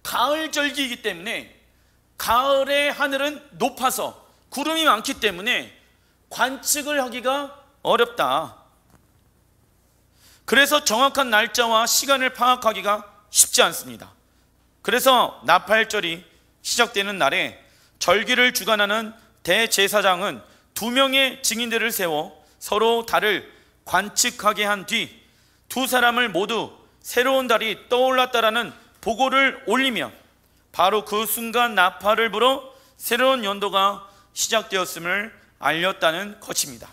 가을절기이기 때문에 가을의 하늘은 높아서 구름이 많기 때문에 관측을 하기가 어렵다. 그래서 정확한 날짜와 시간을 파악하기가 쉽지 않습니다. 그래서 나팔절이 시작되는 날에 절기를 주관하는 대제사장은 2명의 증인들을 세워 서로 달을 관측하게 한 뒤 2사람을 모두 새로운 달이 떠올랐다라는 보고를 올리며 바로 그 순간 나팔을 불어 새로운 연도가 시작되었음을 알렸다는 것입니다.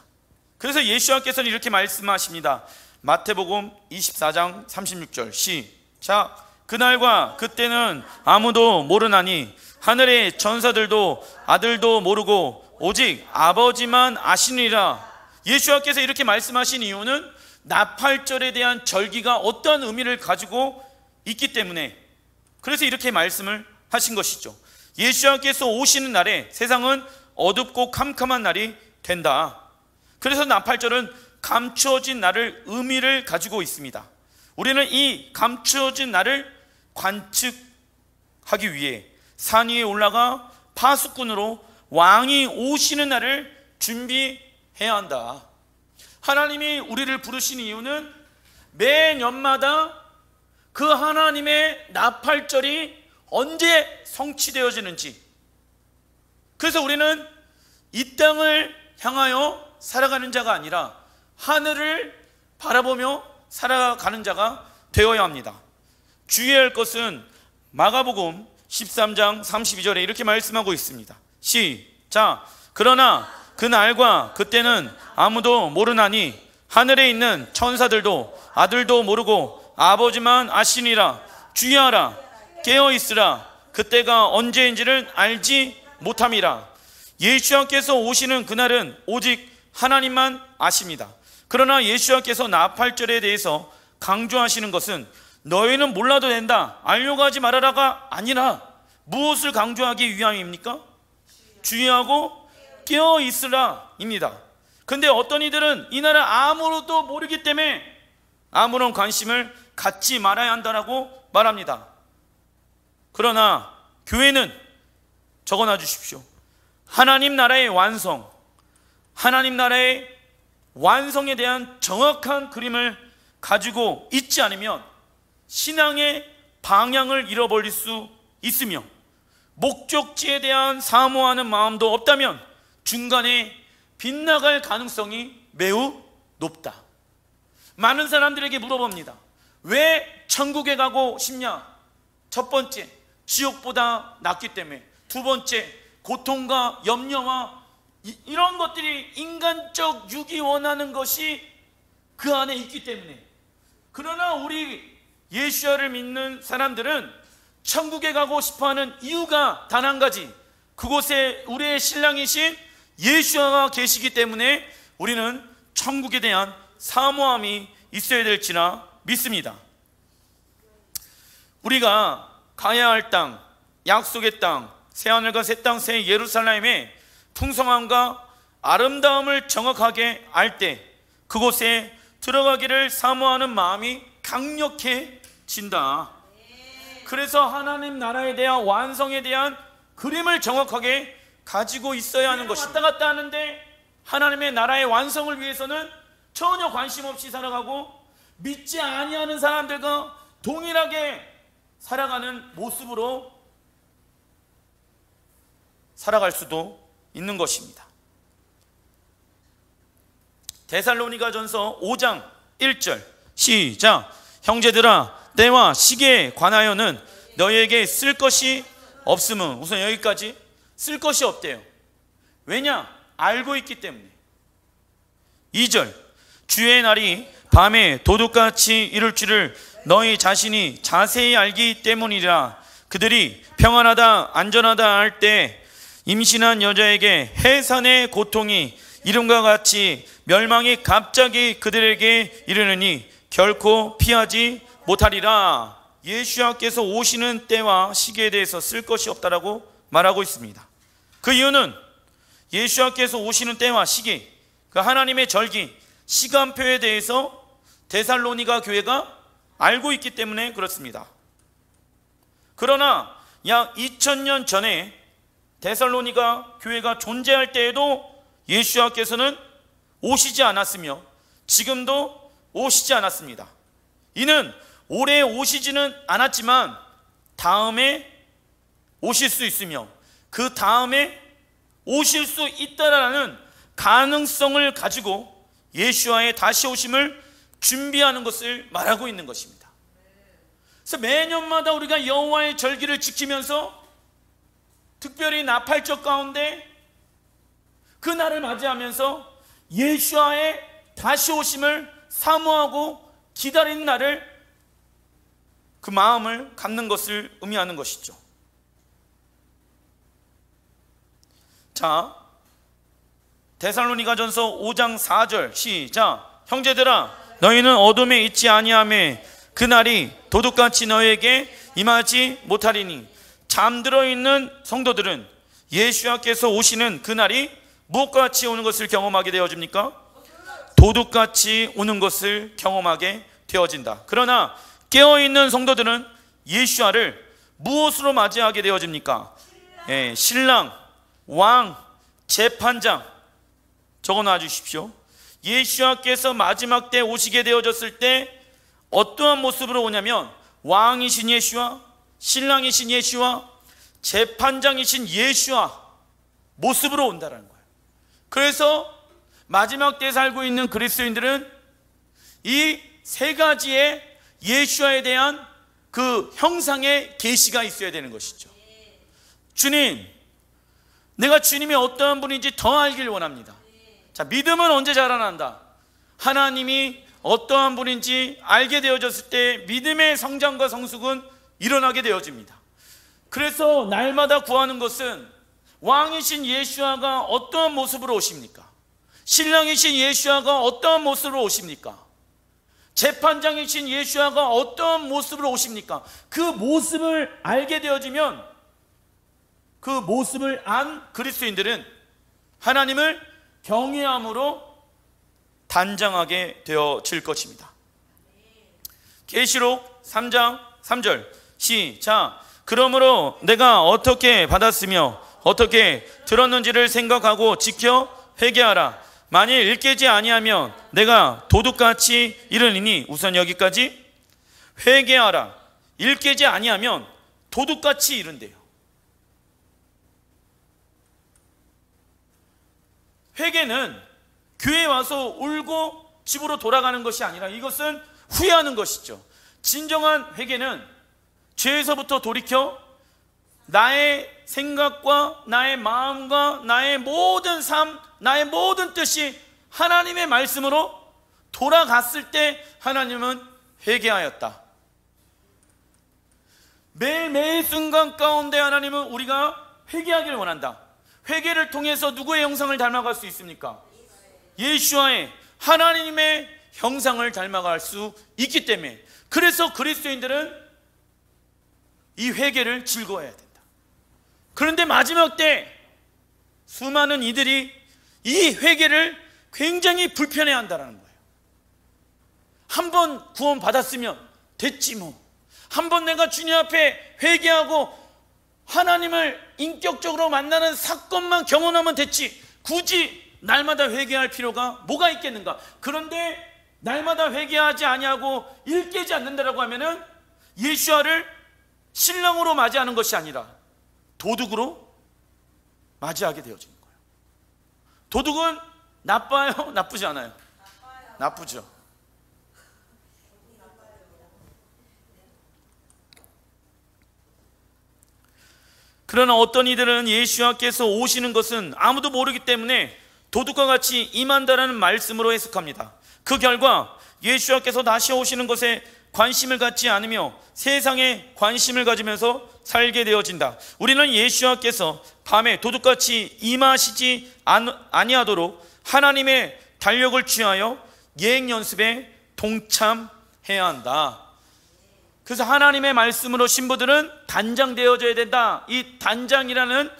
그래서 예수님께서는 이렇게 말씀하십니다. 마태복음 24장 36절 시작. 그날과 그때는 아무도 모르나니 하늘의 전사들도 아들도 모르고 오직 아버지만 아시니라. 예수님께서 이렇게 말씀하신 이유는 나팔절에 대한 절기가 어떤 의미를 가지고 있기 때문에 그래서 이렇게 말씀을 하신 것이죠. 예수님께서 오시는 날에 세상은 어둡고 캄캄한 날이 된다. 그래서 나팔절은 감추어진 날을 의미를 가지고 있습니다. 우리는 이 감추어진 날을 관측하기 위해 산 위에 올라가 파수꾼으로 왕이 오시는 날을 준비해야 한다. 하나님이 우리를 부르신 이유는 매년마다 그 하나님의 나팔절이 언제 성취되어지는지 그래서 우리는 이 땅을 향하여 살아가는 자가 아니라 하늘을 바라보며 살아가는 자가 되어야 합니다. 주의할 것은 마가복음 13장 32절에 이렇게 말씀하고 있습니다. 시작. 그러나 그 날과 그때는 아무도 모르나니 하늘에 있는 천사들도 아들도 모르고 아버지만 아시니라. 주의하라. 깨어있으라. 그때가 언제인지를 알지 못함이라. 예수께서 오시는 그날은 오직 하나님만 아십니다. 그러나 예수께서 나팔절에 대해서 강조하시는 것은 너희는 몰라도 된다, 알려고 하지 말아라가 아니라 무엇을 강조하기 위함입니까? 주의하고 깨어있으라 입니다. 근데 어떤 이들은 이날을 아무것도 모르기 때문에 아무런 관심을 갖지 말아야 한다라고 말합니다. 그러나 교회는 적어놔 주십시오. 하나님 나라의 완성, 하나님 나라의 완성에 대한 정확한 그림을 가지고 있지 않으면 신앙의 방향을 잃어버릴 수 있으며, 목적지에 대한 사모하는 마음도 없다면 중간에 빗나갈 가능성이 매우 높다. 많은 사람들에게 물어봅니다. 왜 천국에 가고 싶냐? 첫 번째, 지옥보다 낫기 때문에. 두 번째, 고통과 염려와 이런 것들이 인간적 육이 원하는 것이 그 안에 있기 때문에. 그러나 우리 예수를 믿는 사람들은 천국에 가고 싶어하는 이유가 단 한 가지, 그곳에 우리의 신랑이신 예수가 계시기 때문에 우리는 천국에 대한 사모함이 있어야 될지나 믿습니다. 우리가 가야 할 땅, 약속의 땅, 새하늘과 새 땅, 새 예루살렘의 풍성함과 아름다움을 정확하게 알 때 그곳에 들어가기를 사모하는 마음이 강력해진다. 그래서 하나님 나라에 대한 완성에 대한 그림을 정확하게 가지고 있어야 하는 것입니다. 왔다 갔다 하는데 하나님의 나라의 완성을 위해서는 전혀 관심 없이 살아가고 믿지 아니하는 사람들과 동일하게 살아가는 모습으로 살아갈 수도 있는 것입니다. 데살로니가전서 5장 1절 시작. 형제들아, 때와 시기에 관하여는 너희에게 쓸 것이 없음은. 우선 여기까지 쓸 것이 없대요. 왜냐? 알고 있기 때문에. 2절 주의 날이 밤에 도둑같이 이룰 줄을 너희 자신이 자세히 알기 때문이라. 그들이 평안하다 안전하다 할 때 임신한 여자에게 해산의 고통이 이름과 같이 멸망이 갑자기 그들에게 이르느니 결코 피하지 못하리라. 예수께서 오시는 때와 시기에 대해서 쓸 것이 없다라고 말하고 있습니다. 그 이유는 예수께서 오시는 때와 시기, 그 하나님의 절기, 시간표에 대해서 데살로니가 교회가 알고 있기 때문에 그렇습니다. 그러나 약 2000년 전에 데살로니가 교회가 존재할 때에도 예수께서는 오시지 않았으며 지금도 오시지 않았습니다. 이는 올해 오시지는 않았지만 다음에 오실 수 있으며 그 다음에 오실 수 있다라는 가능성을 가지고 예수와의 다시 오심을 준비하는 것을 말하고 있는 것입니다. 그래서 매년마다 우리가 여호와의 절기를 지키면서 특별히 나팔절 가운데 그 날을 맞이하면서 예수와의 다시 오심을 사모하고 기다리는 날을, 그 마음을 갖는 것을 의미하는 것이죠. 자, 데살로니가전서 5장 4절 시작. 형제들아, 너희는 어둠에 있지 아니하매 그 날이 도둑같이 너희에게 임하지 못하리니. 잠들어 있는 성도들은 예수께서 오시는 그 날이 무엇과 같이 오는 것을 경험하게 되어집니까? 도둑같이 오는 것을 경험하게 되어진다. 그러나 깨어있는 성도들은 예수를 무엇으로 맞이하게 되어집니까? 신랑, 왕, 재판장. 적어놔 주십시오. 예수께서 마지막 때 오시게 되어졌을 때 어떠한 모습으로 오냐면 왕이신 예수와 신랑이신 예수와 재판장이신 예수와 모습으로 온다는 거예요. 그래서 마지막 때에 살고 있는 그리스도인들은 이 세 가지의 예수와에 대한 그 형상의 계시가 있어야 되는 것이죠. 주님, 내가 주님이 어떠한 분인지 더 알길 원합니다. 자, 믿음은 언제 자라난다? 하나님이 어떠한 분인지 알게 되어졌을 때 믿음의 성장과 성숙은 일어나게 되어집니다. 그래서 날마다 구하는 것은 왕이신 예수아가 어떠한 모습으로 오십니까? 신랑이신 예수아가 어떠한 모습으로 오십니까? 재판장이신 예수아가 어떠한 모습으로 오십니까? 그 모습을 알게 되어지면 그 모습을 안 그리스도인들은 하나님을 경외함으로 단장하게 되어질 것입니다. 계시록 3장 3절 시작. 그러므로 내가 어떻게 받았으며 어떻게 들었는지를 생각하고 지켜 회개하라. 만일 읽지 아니하면 내가 도둑같이 이르리니. 우선 여기까지 회개하라. 읽지 아니하면 도둑같이 이른대요. 회개는 교회에 와서 울고 집으로 돌아가는 것이 아니라 이것은 후회하는 것이죠. 진정한 회개는 죄에서부터 돌이켜 나의 생각과 나의 마음과 나의 모든 삶, 나의 모든 뜻이 하나님의 말씀으로 돌아갔을 때 하나님은 회개하였다. 매일매일 순간 가운데 하나님은 우리가 회개하기를 원한다. 회개를 통해서 누구의 형상을 닮아갈 수 있습니까? 예수와의 하나님의 형상을 닮아갈 수 있기 때문에, 그래서 그리스도인들은 이 회개를 즐거워해야 된다. 그런데 마지막 때 수많은 이들이 이 회개를 굉장히 불편해한다는 거예요. 한 번 구원 받았으면 됐지 뭐. 한 번 내가 주님 앞에 회개하고 하나님을 인격적으로 만나는 사건만 경험하면 됐지, 굳이 날마다 회개할 필요가 뭐가 있겠는가? 그런데 날마다 회개하지 아니하고 일깨지 않는다라고 하면은 예수와를 신랑으로 맞이하는 것이 아니라 도둑으로 맞이하게 되어지는 거예요. 도둑은 나빠요? 나쁘지 않아요? 나쁘죠. 그러나 어떤 이들은 예수와께서 오시는 것은 아무도 모르기 때문에 도둑과 같이 임한다라는 말씀으로 해석합니다. 그 결과 예수와께서 다시 오시는 것에 관심을 갖지 않으며 세상에 관심을 가지면서 살게 되어진다. 우리는 예수와께서 밤에 도둑같이 임하시지 아니하도록 하나님의 달력을 취하여 예행 연습에 동참해야 한다. 그래서 하나님의 말씀으로 신부들은 단장되어져야 된다. 이 단장이라는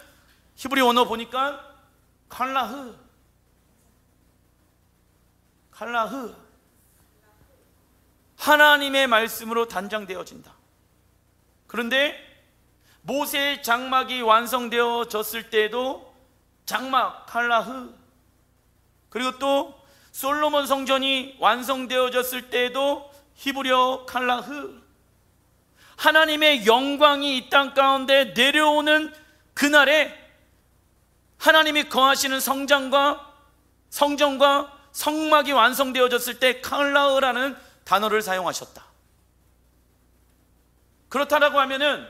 히브리 원어 보니까 칼라흐, 하나님의 말씀으로 단장되어진다. 그런데 모세의 장막이 완성되어졌을 때에도 장막 칼라흐, 그리고 또 솔로몬 성전이 완성되어졌을 때에도 히브리어 칼라흐, 하나님의 영광이 이 땅 가운데 내려오는 그날에 하나님이 거하시는 성전과 성막이 완성되어졌을 때 칼라흐라는 단어를 사용하셨다. 그렇다라고 하면은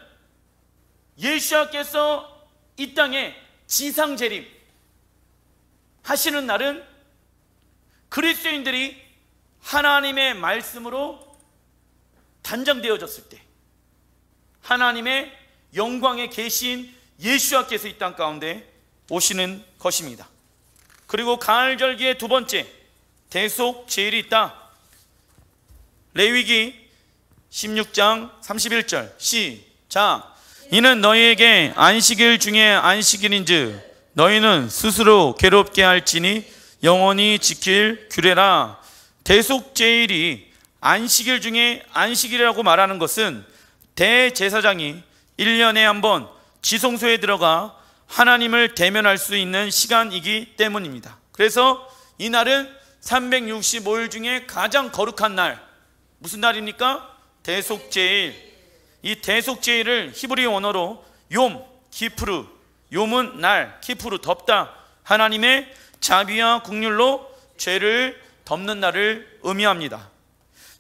예수와께서 이 땅에 지상 재림 하시는 날은 그리스도인들이 하나님의 말씀으로 단장되어졌을 때 하나님의 영광의 계시인 예수와께서 이 땅 가운데 오시는 것입니다. 그리고 가을절기의 두 번째 대속제일이 있다. 레위기 16장 31절 시작. 이는 너희에게 안식일 중에 안식일인즉 너희는 스스로 괴롭게 할지니 영원히 지킬 규례라. 대속제일이 안식일 중에 안식일이라고 말하는 것은 대제사장이 1년에 한 번 지성소에 들어가 하나님을 대면할 수 있는 시간이기 때문입니다. 그래서 이 날은 365일 중에 가장 거룩한 날, 무슨 날입니까? 대속제일. 이 대속제일을 히브리 원어로 욤, 기프르, 욤은 날, 키프루 덮다, 하나님의 자비와 긍휼로 죄를 덮는 날을 의미합니다.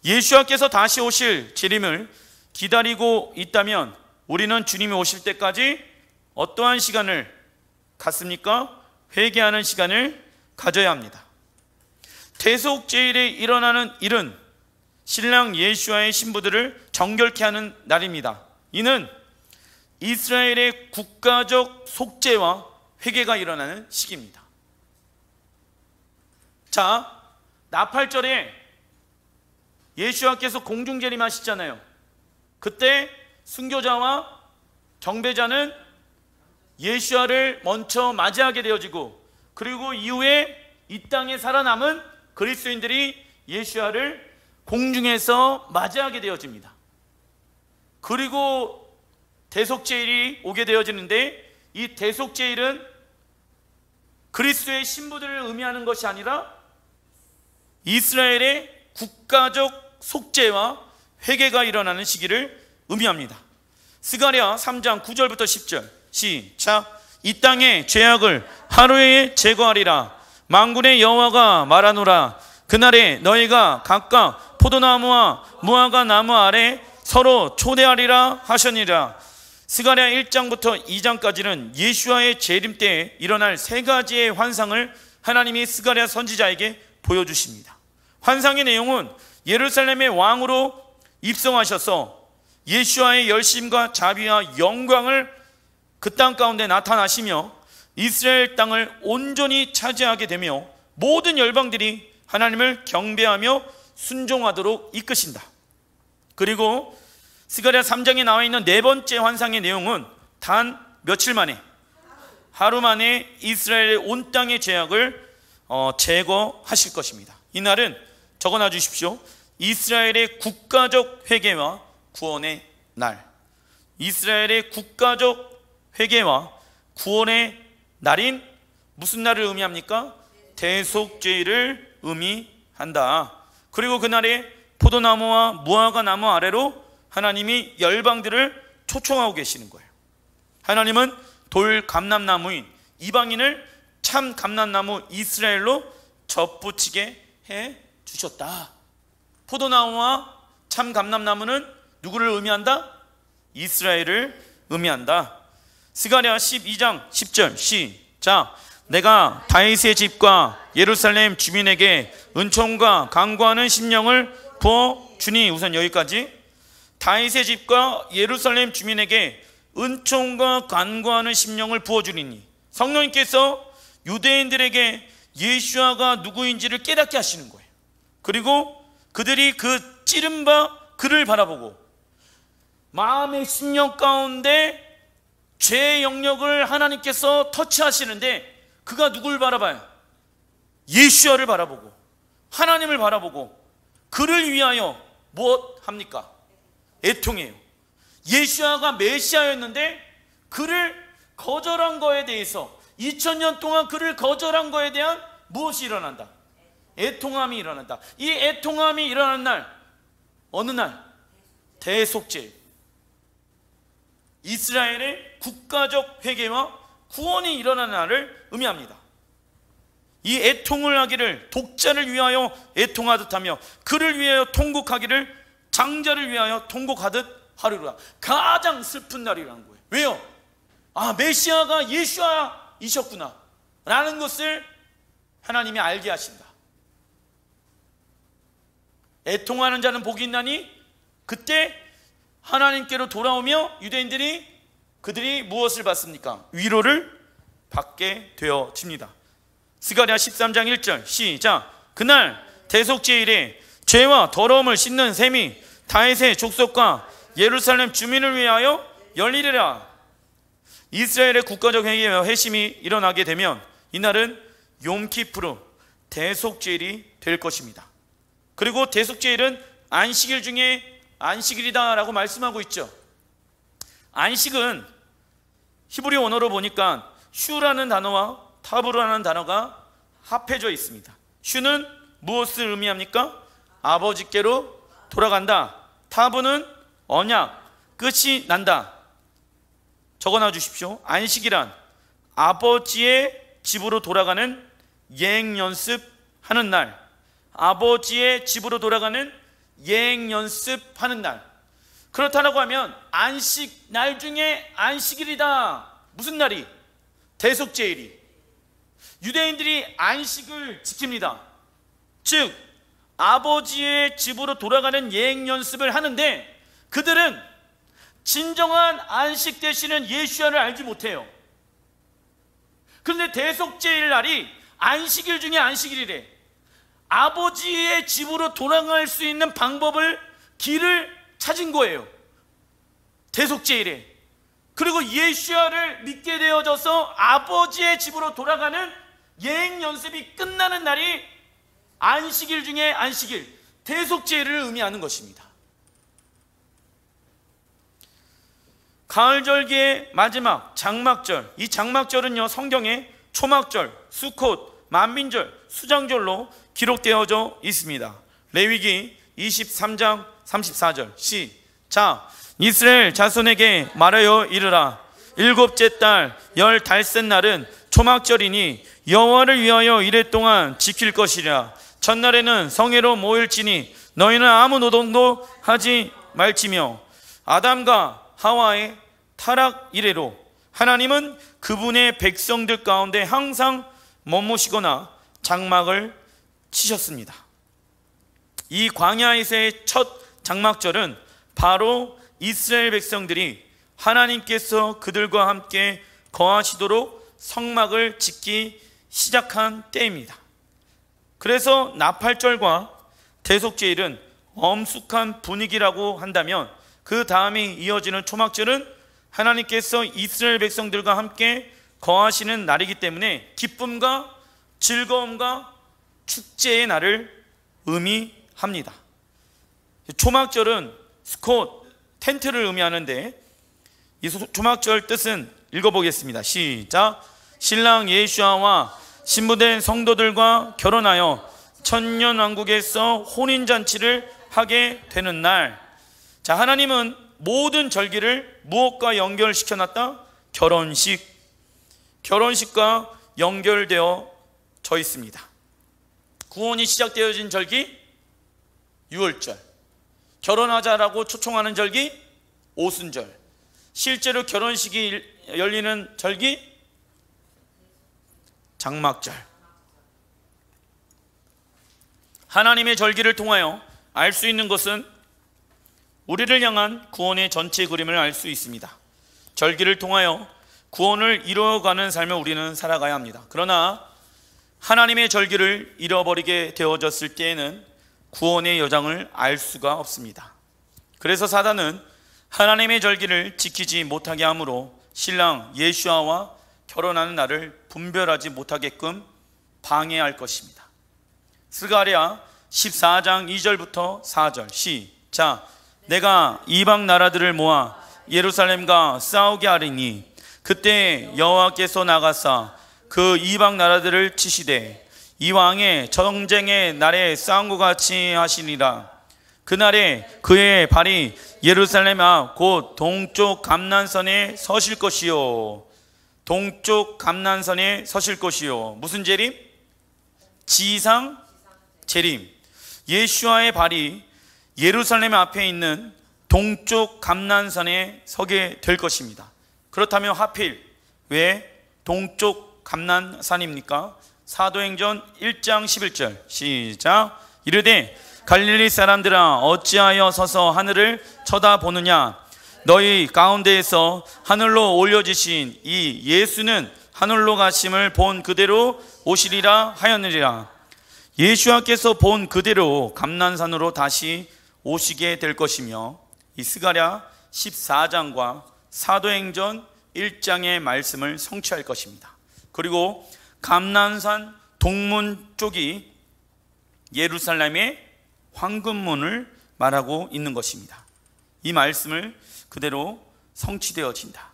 예수와께서 다시 오실 재림을 기다리고 있다면 우리는 주님이 오실 때까지 어떠한 시간을 갖습니까? 회개하는 시간을 가져야 합니다. 대속제일에 일어나는 일은 신랑 예수와의 신부들을 정결케 하는 날입니다. 이는 이스라엘의 국가적 속죄와 회개가 일어나는 시기입니다. 자, 나팔절에 예수와께서 공중재림하시잖아요. 그때 순교자와 경배자는 예수와를 먼저 맞이하게 되어지고, 그리고 이후에 이 땅에 살아남은 그리스도인들이 예수와를 공중에서 맞이하게 되어집니다. 그리고 대속제일이 오게 되어지는데, 이 대속제일은 그리스도의 신부들을 의미하는 것이 아니라 이스라엘의 국가적 속죄와 회개가 일어나는 시기를 의미합니다. 스가랴 3장 9절부터 10절 시작. 이 땅의 죄악을 하루에 제거하리라. 만군의 여호와가 말하노라. 그날에 너희가 각각 포도나무와 무화과 나무 아래 서로 초대하리라 하셨니라. 스가랴 1장부터 2장까지는 예수와의 재림 때에 일어날 세 가지의 환상을 하나님이 스가랴 선지자에게 보여주십니다. 환상의 내용은 예루살렘의 왕으로 입성하셔서 예수와의 열심과 자비와 영광을 그 땅 가운데 나타나시며 이스라엘 땅을 온전히 차지하게 되며 모든 열방들이 하나님을 경배하며 순종하도록 이끄신다. 그리고 스가랴 3장에 나와 있는 네 번째 환상의 내용은 단 며칠 만에, 하루 만에 이스라엘의 온 땅의 죄악을 제거하실 것입니다. 이날은 적어놔 주십시오. 이스라엘의 국가적 회개와 구원의 날. 이스라엘의 국가적 회개와 구원의 날인 무슨 날을 의미합니까? 대속죄일을 의미한다. 그리고 그날에 포도나무와 무화과 나무 아래로 하나님이 열방들을 초청하고 계시는 거예요. 하나님은 돌 감람나무인 이방인을 참 감람나무 이스라엘로 접붙이게 해 주셨다. 포도나무와 참 감람나무는 누구를 의미한다? 이스라엘을 의미한다. 스가랴 12장 10절 시작. 내가 다윗의 집과 예루살렘 주민에게 은총과 간구하는 심령을 부어주니. 우선 여기까지. 다윗의 집과 예루살렘 주민에게 은총과 간구하는 심령을 부어주리니, 성령님께서 유대인들에게 예수아가 누구인지를 깨닫게 하시는 거예요. 그리고 그들이 그 찌른 바 그를 바라보고 마음의 심령 가운데 죄의 영역을 하나님께서 터치하시는데, 그가 누굴 바라봐요? 예수아를 바라보고 하나님을 바라보고 그를 위하여 무엇 합니까? 애통해요. 예수아가 메시아였는데 그를 거절한 거에 대해서 2000년 동안 그를 거절한 거에 대한 무엇이 일어난다? 애통함이 일어난다. 이 애통함이 일어난 날, 어느 날? 대속죄일. 이스라엘의 국가적 회개와 구원이 일어나는 날을 의미합니다. 이 애통을 하기를 독자를 위하여 애통하듯 하며 그를 위하여 통곡하기를 장자를 위하여 통곡하듯 하리라. 가장 슬픈 날이라는 거예요. 왜요? 아, 메시아가 예수아이셨구나 라는 것을 하나님이 알게 하신다. 애통하는 자는 복이 있나니 그때 하나님께로 돌아오며 유대인들이 그들이 무엇을 받습니까? 위로를 받게 되어집니다. 스가랴 13장 1절 시작. 그날 대속죄일에 죄와 더러움을 씻는 셈이 다윗의 족속과 예루살렘 주민을 위하여 열리리라. 이스라엘의 국가적 회개와 회심이 일어나게 되면 이날은 욤키프루 대속죄일이 될 것입니다. 그리고 대속죄일은 안식일 중에 안식일이다 라고 말씀하고 있죠. 안식은 히브리 언어로 보니까 슈라는 단어와 타브라는 단어가 합해져 있습니다. 슈는 무엇을 의미합니까? 아버지께로 돌아간다. 타브는 언약, 끝이 난다. 적어놔 주십시오. 안식이란 아버지의 집으로 돌아가는 예행 연습하는 날, 아버지의 집으로 돌아가는 예행 연습하는 날. 그렇다라고 하면 안식 날 중에 안식일이다. 무슨 날이? 대속제일이. 유대인들이 안식을 지킵니다. 즉 아버지의 집으로 돌아가는 예행 연습을 하는데 그들은 진정한 안식 되시는 예수야를 알지 못해요. 그런데 대속제일 날이 안식일 중에 안식일이래. 아버지의 집으로 돌아갈 수 있는 방법을, 길을 찾은 거예요. 대속제일에. 그리고 예수야를 믿게 되어져서 아버지의 집으로 돌아가는 예행 연습이 끝나는 날이 안식일 중에 안식일, 대속제일을 의미하는 것입니다. 가을절기의 마지막 장막절, 이 장막절은요 성경에 초막절, 수콧, 만민절, 수장절로 기록되어져 있습니다. 레위기 23장 34절 시작. 이스라엘 자손에게 말하여 이르라. 일곱째 달 열 닷새 날은 초막절이니 여호와를 위하여 이래 동안 지킬 것이라. 첫날에는 성회로 모일지니 너희는 아무 노동도 하지 말지며. 아담과 하와의 타락 이래로 하나님은 그분의 백성들 가운데 항상 머무시거나 장막을 치셨습니다. 이 광야에서의 첫 장막절은 바로 이스라엘 백성들이 하나님께서 그들과 함께 거하시도록 성막을 짓기 시작한 때입니다. 그래서 나팔절과 대속제일은 엄숙한 분위기라고 한다면 그 다음이 이어지는 초막절은 하나님께서 이스라엘 백성들과 함께 거하시는 날이기 때문에 기쁨과 즐거움과 축제의 날을 의미합니다. 초막절은 스콧, 텐트를 의미하는데 이 초막절 뜻은 읽어보겠습니다. 시작. 신랑 예수아와 신부된 성도들과 결혼하여 천년왕국에서 혼인잔치를 하게 되는 날. 자, 하나님은 모든 절기를 무엇과 연결시켜놨다? 결혼식과 연결되어져 있습니다. 구원이 시작되어진 절기 유월절, 결혼하자라고 초청하는 절기 오순절, 실제로 결혼식이 열리는 절기 장막절. 하나님의 절기를 통하여 알 수 있는 것은 우리를 향한 구원의 전체 그림을 알 수 있습니다. 절기를 통하여 구원을 이루어가는 삶을 우리는 살아가야 합니다. 그러나 하나님의 절기를 잃어버리게 되어졌을 때에는 구원의 여정을 알 수가 없습니다. 그래서 사단은 하나님의 절기를 지키지 못하게 하므로 신랑 예수아와 결혼하는 날을 분별하지 못하게끔 방해할 것입니다. 스가랴 14장 2절부터 4절 시작. 내가 이방 나라들을 모아 예루살렘과 싸우게 하리니 그때 여호와께서 나가사 그 이방 나라들을 치시되 이 왕의 전쟁의 날에 싸움과 같이 하시니라. 그날에 그의 발이 예루살렘 앞 곧 동쪽 감난선에 서실 것이요. 동쪽 감난선에 서실 것이요. 무슨 재림? 지상 재림. 예수아의 발이 예루살렘 앞에 있는 동쪽 감난선에 서게 될 것입니다. 그렇다면 하필 왜 동쪽 감난산입니까? 사도행전 1장 11절 시작. 이르되 갈릴리 사람들아 어찌하여 서서 하늘을 쳐다보느냐. 너희 가운데에서 하늘로 올려지신 이 예수는 하늘로 가심을 본 그대로 오시리라 하였느니라. 예수께서 본 그대로 감난산으로 다시 오시게 될 것이며 이 스가랴 14장과 사도행전 1장의 말씀을 성취할 것입니다. 그리고 감난산 동문 쪽이 예루살렘의 황금문을 말하고 있는 것입니다. 이 말씀을 그대로 성취되어진다.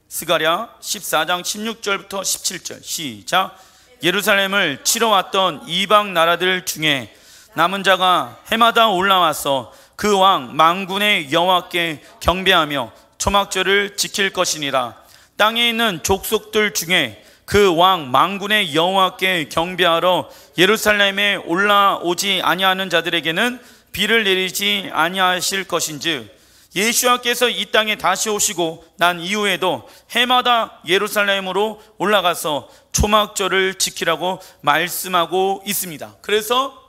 스가랴 14장 16절부터 17절 시작. 예루살렘을 치러 왔던 이방 나라들 중에 남은 자가 해마다 올라와서 그 왕 만군의 여호와께 경배하며 초막절을 지킬 것이니라. 땅에 있는 족속들 중에 그 왕 만군의 여호와께 경배하러 예루살렘에 올라오지 아니하는 자들에게는 비를 내리지 아니하실 것인즉 예수와께서 이 땅에 다시 오시고 난 이후에도 해마다 예루살렘으로 올라가서 초막절을 지키라고 말씀하고 있습니다. 그래서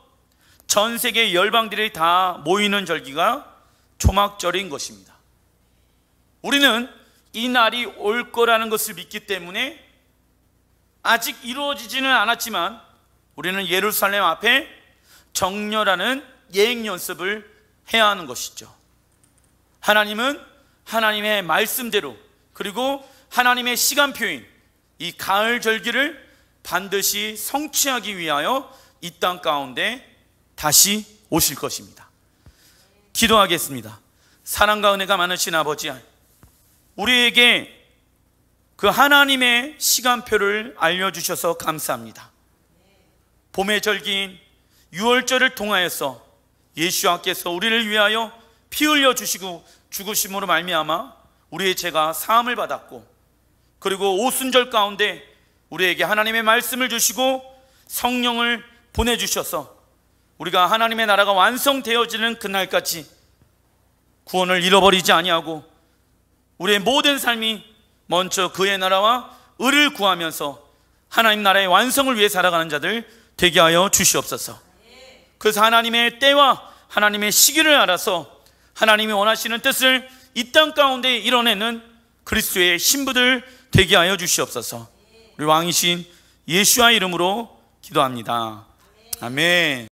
전 세계 열방들이 다 모이는 절기가 초막절인 것입니다. 우리는 이 날이 올 거라는 것을 믿기 때문에 아직 이루어지지는 않았지만 우리는 예루살렘 앞에 정렬하는 예행 연습을 해야 하는 것이죠. 하나님은 하나님의 말씀대로 그리고 하나님의 시간표인 이 가을 절기를 반드시 성취하기 위하여 이 땅 가운데 다시 오실 것입니다. 기도하겠습니다. 사랑과 은혜가 많으신 아버지, 우리에게 그 하나님의 시간표를 알려주셔서 감사합니다. 봄의 절기인 유월절을 통하여서 예수와께서 우리를 위하여 피 흘려 주시고 죽으심으로 말미암아 우리의 죄가 사함을 받았고, 그리고 오순절 가운데 우리에게 하나님의 말씀을 주시고 성령을 보내주셔서 우리가 하나님의 나라가 완성되어지는 그날까지 구원을 잃어버리지 아니하고 우리의 모든 삶이 먼저 그의 나라와 의를 구하면서 하나님 나라의 완성을 위해 살아가는 자들 되게 하여 주시옵소서. 그래서 하나님의 때와 하나님의 시기를 알아서 하나님이 원하시는 뜻을 이 땅 가운데 이뤄내는 그리스도의 신부들 되게 하여 주시옵소서. 우리 왕이신 예수와 이름으로 기도합니다. 아멘.